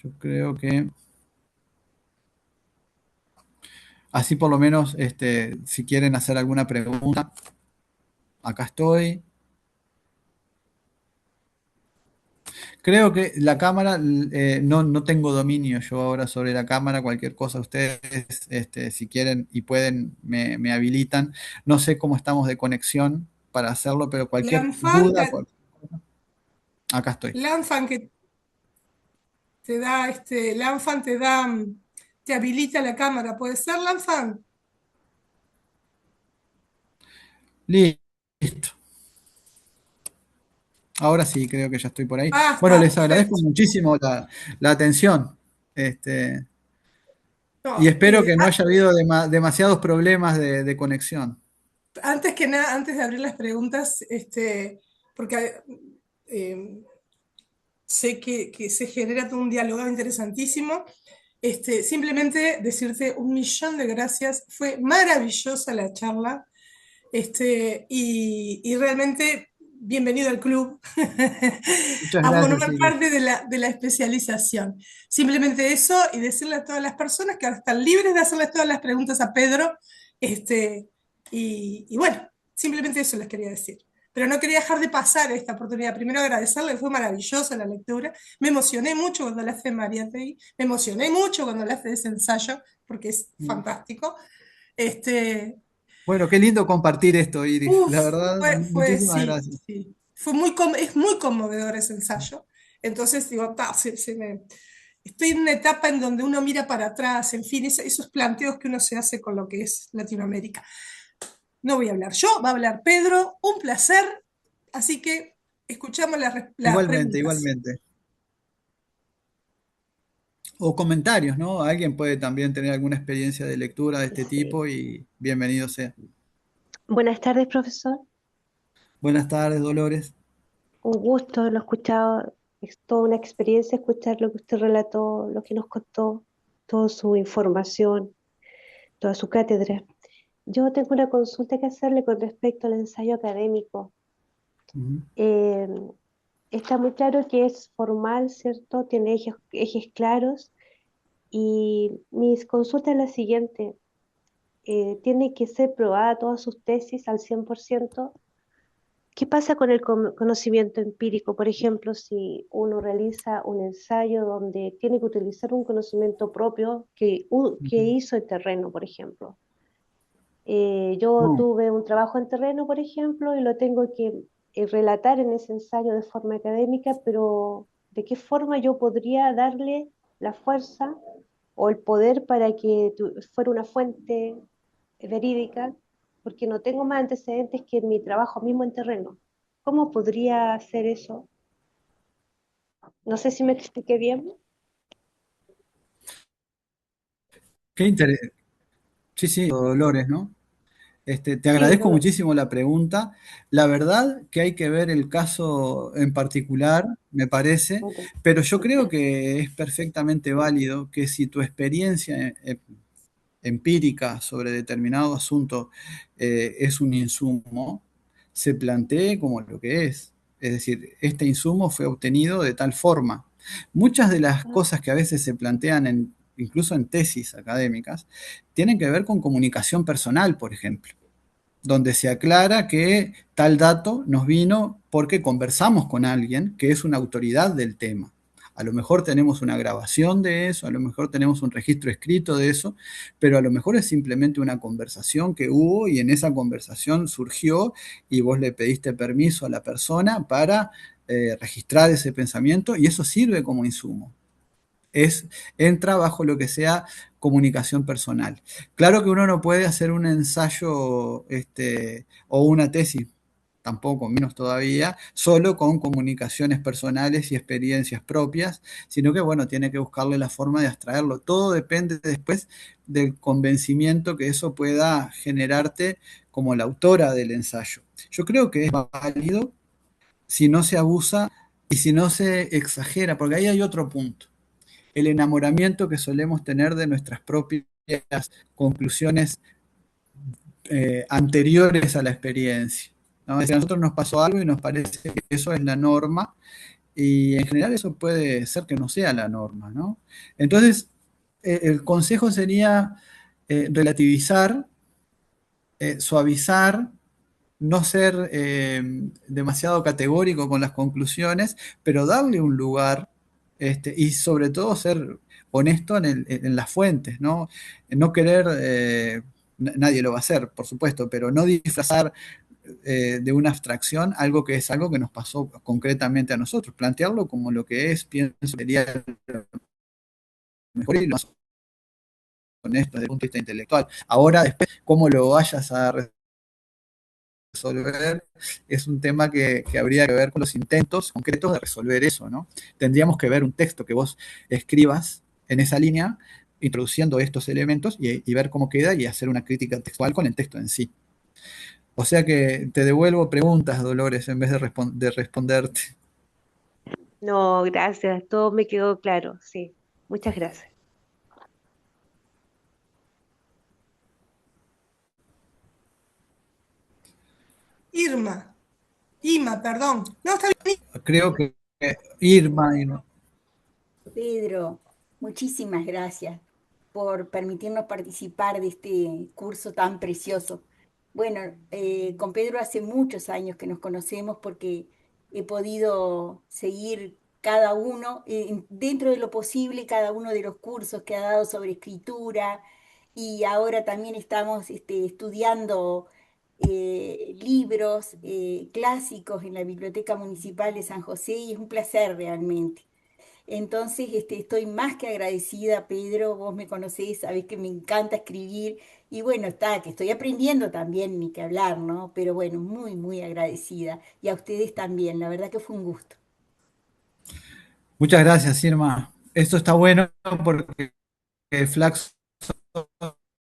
Yo creo que así por lo menos, si quieren hacer alguna pregunta, acá estoy. Creo que la cámara, no tengo dominio yo ahora sobre la cámara, cualquier cosa ustedes, si quieren y pueden, me habilitan. No sé cómo estamos de conexión para hacerlo, pero cualquier Lanfan, duda, acá estoy. Lanfan que te da, Lanfan te da, te habilita la cámara, ¿puede ser, Lanfan? Listo. Ahora sí, creo que ya estoy por ahí. Ah, Bueno, está, les agradezco perfecto. muchísimo la atención. Y No, espero que no haya habido demasiados problemas de conexión. antes que nada, antes de abrir las preguntas, porque eh, sé que se genera todo un diálogo interesantísimo. Simplemente decirte un millón de gracias. Fue maravillosa la charla. Y realmente bienvenido al club Muchas a gracias, formar Iris. parte de la especialización. Simplemente eso y decirle a todas las personas que ahora están libres de hacerles todas las preguntas a Pedro. Y bueno, simplemente eso les quería decir. Pero no quería dejar de pasar esta oportunidad. Primero agradecerle, fue maravillosa la lectura. Me emocioné mucho cuando la hace María Tei. Me emocioné mucho cuando la hace ese ensayo, porque es fantástico. Este, Bueno, qué lindo compartir esto, Iris. La Uf, verdad, muchísimas sí, gracias. sí. Es muy conmovedor ese ensayo. Entonces digo, estoy en una etapa en donde uno mira para atrás, en fin, esos planteos que uno se hace con lo que es Latinoamérica. No voy a hablar yo, va a hablar Pedro, un placer. Así que escuchamos las Igualmente, preguntas. igualmente. O comentarios, ¿no? Alguien puede también tener alguna experiencia de lectura de este Sí. tipo y bienvenido sea. Buenas tardes, profesor. Buenas tardes, Dolores. Un gusto haberlo escuchado. Es toda una experiencia escuchar lo que usted relató, lo que nos contó, toda su información, toda su cátedra. Yo tengo una consulta que hacerle con respecto al ensayo académico. Ujú. Eh, Está muy claro que es formal, ¿cierto? Tiene ejes claros. Y mis consultas es la siguiente. ¿Tiene que ser probada todas sus tesis al 100%? ¿Qué pasa con el conocimiento empírico? Por ejemplo, si uno realiza un ensayo donde tiene que utilizar un conocimiento propio que Ujú. hizo en terreno, por ejemplo. Yo No, tuve un trabajo en terreno, por ejemplo, y lo tengo que relatar en ese ensayo de forma académica, pero ¿de qué forma yo podría darle la fuerza o el poder para que fuera una fuente verídica? Porque no tengo más antecedentes que en mi trabajo mismo en terreno. ¿Cómo podría hacer eso? No sé si me expliqué bien. qué interesante. Sí, sí, Dolores, ¿no? Te Sí, agradezco no, muchísimo la pregunta. La verdad que hay que ver el caso en particular, me parece, no te- pero yo creo que es perfectamente válido que si tu experiencia empírica sobre determinado asunto es un insumo, se plantee como lo que es. Es decir, este insumo fue obtenido de tal forma. Muchas de las ah, cosas que a veces se plantean incluso en tesis académicas tienen que ver con comunicación personal, por ejemplo, donde se aclara que tal dato nos vino porque conversamos con alguien que es una autoridad del tema. A lo mejor tenemos una grabación de eso, a lo mejor tenemos un registro escrito de eso, pero a lo mejor es simplemente una conversación que hubo y en esa conversación surgió y vos le pediste permiso a la persona para registrar ese pensamiento y eso sirve como insumo. Es, entra bajo lo que sea comunicación personal. Claro que uno no puede hacer un ensayo o una tesis, tampoco, menos todavía, solo con comunicaciones personales y experiencias propias, sino que, bueno, tiene que buscarle la forma de abstraerlo. Todo depende después del convencimiento que eso pueda generarte como la autora del ensayo. Yo creo que es válido si no se abusa y si no se exagera, porque ahí hay otro punto, el enamoramiento que solemos tener de nuestras propias conclusiones anteriores a la experiencia. ¿No? Es decir, a nosotros nos pasó algo y nos parece que eso es la norma y en general eso puede ser que no sea la norma. ¿No? Entonces, el consejo sería relativizar, suavizar, no ser demasiado categórico con las conclusiones, pero darle un lugar y sobre todo ser honesto en las fuentes, ¿no? No querer, nadie lo va a hacer, por supuesto, pero no disfrazar de una abstracción algo que es algo que nos pasó concretamente a nosotros, plantearlo como lo que es, pienso que sería lo mejor y lo más honesto desde el punto de vista intelectual. Ahora, después, cómo lo vayas a resolver es un tema que habría que ver con los intentos concretos de resolver eso, ¿no? Tendríamos que ver un texto que vos escribas en esa línea, introduciendo estos elementos y ver cómo queda y hacer una crítica textual con el texto en sí. O sea que te devuelvo preguntas, Dolores, en vez de responderte. no, gracias, todo me quedó claro, sí. Muchas gracias. Irma, Ima, perdón. No, está bien. Creo que Irma, Pedro, muchísimas gracias por permitirnos participar de este curso tan precioso. Bueno, con Pedro hace muchos años que nos conocemos porque he podido seguir cada uno, dentro de lo posible, cada uno de los cursos que ha dado sobre escritura y ahora también estamos estudiando libros clásicos en la Biblioteca Municipal de San José y es un placer realmente. Entonces, estoy más que agradecida, Pedro, vos me conocés, sabés que me encanta escribir y bueno, está, que estoy aprendiendo también, ni que hablar, ¿no? Pero bueno, muy, muy agradecida y a ustedes también, la verdad que fue un gusto. muchas gracias, Irma. Esto está bueno porque Flaxo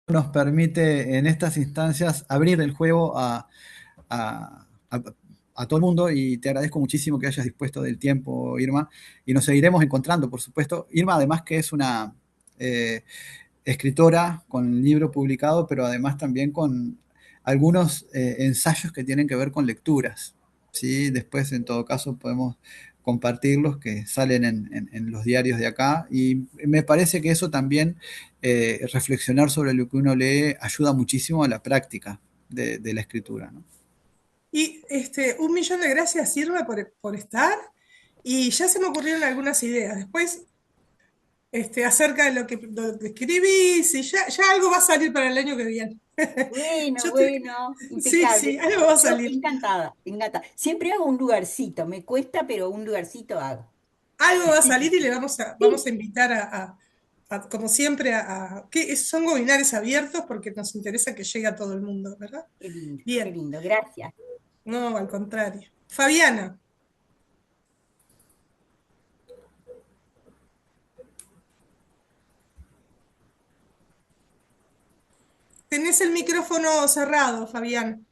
nos permite en estas instancias abrir el juego a, a todo el mundo y te agradezco muchísimo que hayas dispuesto del tiempo, Irma, y nos seguiremos encontrando, por supuesto. Irma, además que es una eh, escritora con libro publicado, pero además también con algunos ensayos que tienen que ver con lecturas. ¿Sí? Después, en todo caso, podemos compartirlos que salen en los diarios de acá y me parece que eso también, reflexionar sobre lo que uno lee, ayuda muchísimo a la práctica de la escritura. ¿No? Y un millón de gracias, Irma, por estar. Y ya se me ocurrieron algunas ideas. Después, acerca de lo que escribís, y ya algo va a salir para el año que viene. Bueno, Yo bueno, sí, sí, impecable. algo va a Yo salir. encantada, encantada. Siempre hago un lugarcito, me cuesta, pero un lugarcito hago. Algo va a salir y le vamos a Sí, invitar como siempre, que son webinares abiertos porque nos interesa que llegue a todo el mundo, ¿verdad? qué Bien, lindo, gracias. no, al contrario. Fabiana, tenés el micrófono cerrado, Fabián.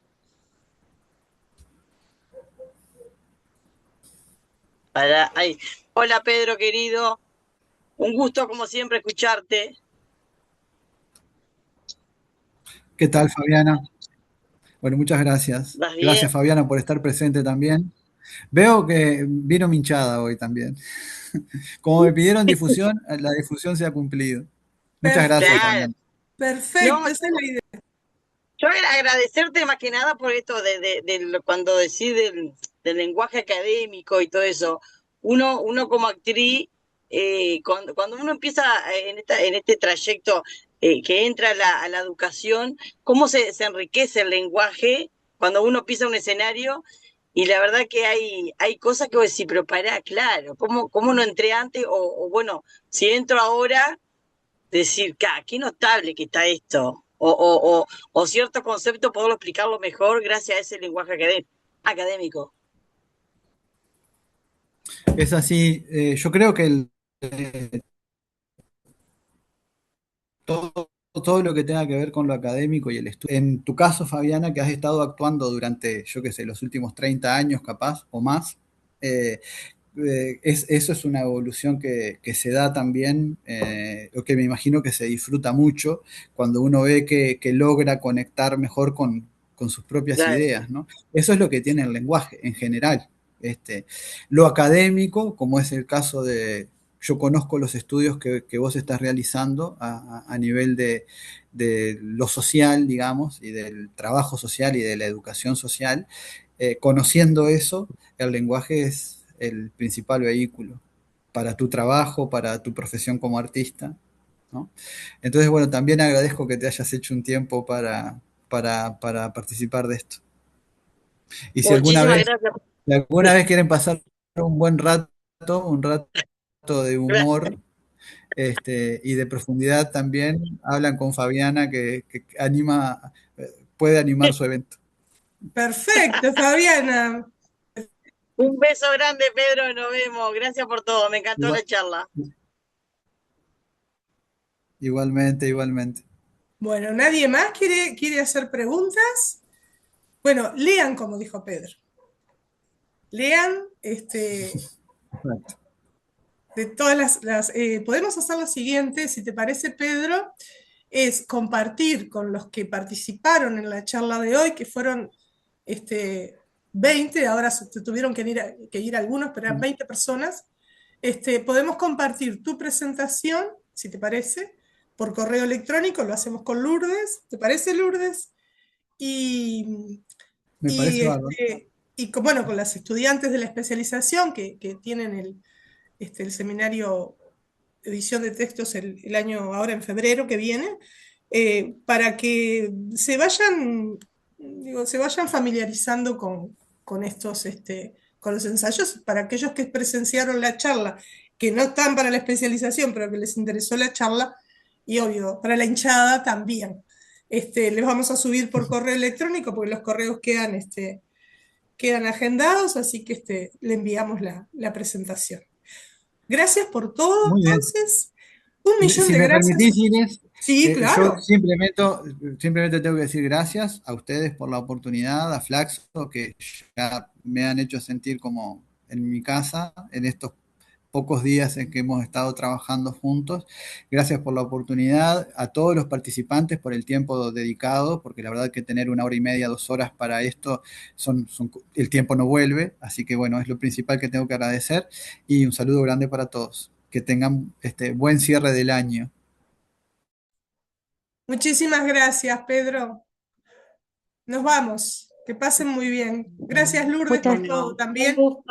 Ahí. Hola Pedro, querido. Un gusto, como siempre, escucharte. ¿Qué tal, Fabiana? Bueno, muchas gracias. ¿Vas bien? Gracias, Fabiana, por estar presente también. Veo que vino minchada hoy también. Como me pidieron difusión, la difusión se ha cumplido. Muchas gracias, Perfecto, Claro. Fabiana. No, perfecto, esa es la idea. yo agradecerte más que nada por esto cuando decís del lenguaje académico y todo eso. Uno como actriz, cuando uno empieza en este trayecto que entra a la educación, cómo se enriquece el lenguaje cuando uno pisa un escenario. Y la verdad que hay cosas que vos decís, pero pará, claro, ¿cómo no entré antes? O bueno, si entro ahora, decir, qué notable que está esto. O cierto concepto, poderlo explicarlo mejor gracias a ese lenguaje académico. Es así. Yo creo que todo lo que tenga que ver con lo académico y el estudio. En tu caso, Fabiana, que has estado actuando durante, yo qué sé, los últimos 30 años capaz o más, eh, eso es una evolución que se da también, o que me imagino que se disfruta mucho cuando uno ve que logra conectar mejor con sus propias Claro. ideas, ¿no? Eso es lo que tiene el lenguaje en general. Lo académico, como es el caso de, yo conozco los estudios que vos estás realizando a nivel de lo social, digamos, y del trabajo social y de la educación social. Conociendo eso, el lenguaje es el principal vehículo para tu trabajo, para tu profesión como artista, ¿no? Entonces, bueno, también agradezco que te hayas hecho un tiempo para participar de esto. Y Muchísimas gracias. si alguna vez quieren pasar un rato de humor, y de profundidad también, hablan con Fabiana que anima, puede animar su evento. Perfecto, Fabiana. Un beso grande, Pedro, nos vemos. Gracias por todo, me encantó la Igual- charla. igualmente, igualmente. Bueno, ¿nadie más quiere hacer preguntas? Bueno, lean como dijo Pedro. Lean, Exacto. de todas podemos hacer lo siguiente, si te parece, Pedro, es compartir con los que participaron en la charla de hoy, que fueron 20, ahora se tuvieron que ir algunos, pero eran 20 personas. Podemos compartir tu presentación, si te parece, por correo electrónico, lo hacemos con Lourdes, ¿te parece, Lourdes? Y, Me y, parece bárbaro. bueno, con las estudiantes de la especialización que tienen el seminario de edición de textos el año, ahora en febrero que viene, para que se vayan, digo, se vayan familiarizando con estos, con los ensayos, para aquellos que presenciaron la charla, que no están para la especialización, pero que les interesó la charla, y obvio, para la hinchada también. Les vamos a subir por correo electrónico, porque los correos quedan agendados, así que le enviamos la presentación. Gracias por todo, Muy bien. entonces. Un millón Si de me gracias. permitís, Inés, Sí, yo claro. simplemente tengo que decir gracias a ustedes por la oportunidad, a Flaxo, que ya me han hecho sentir como en mi casa en estos pocos días en que hemos estado trabajando juntos. Gracias por la oportunidad, a todos los participantes por el tiempo dedicado, porque la verdad que tener 1 hora y media, 2 horas para esto, el tiempo no vuelve, así que bueno, es lo principal que tengo que agradecer y un saludo grande para todos. Que tengan buen cierre del año. Muchísimas gracias, Pedro. Nos vamos. Que pasen muy bien. Gracias, Lourdes, por Muchas, todo Bueno, un también. gusto.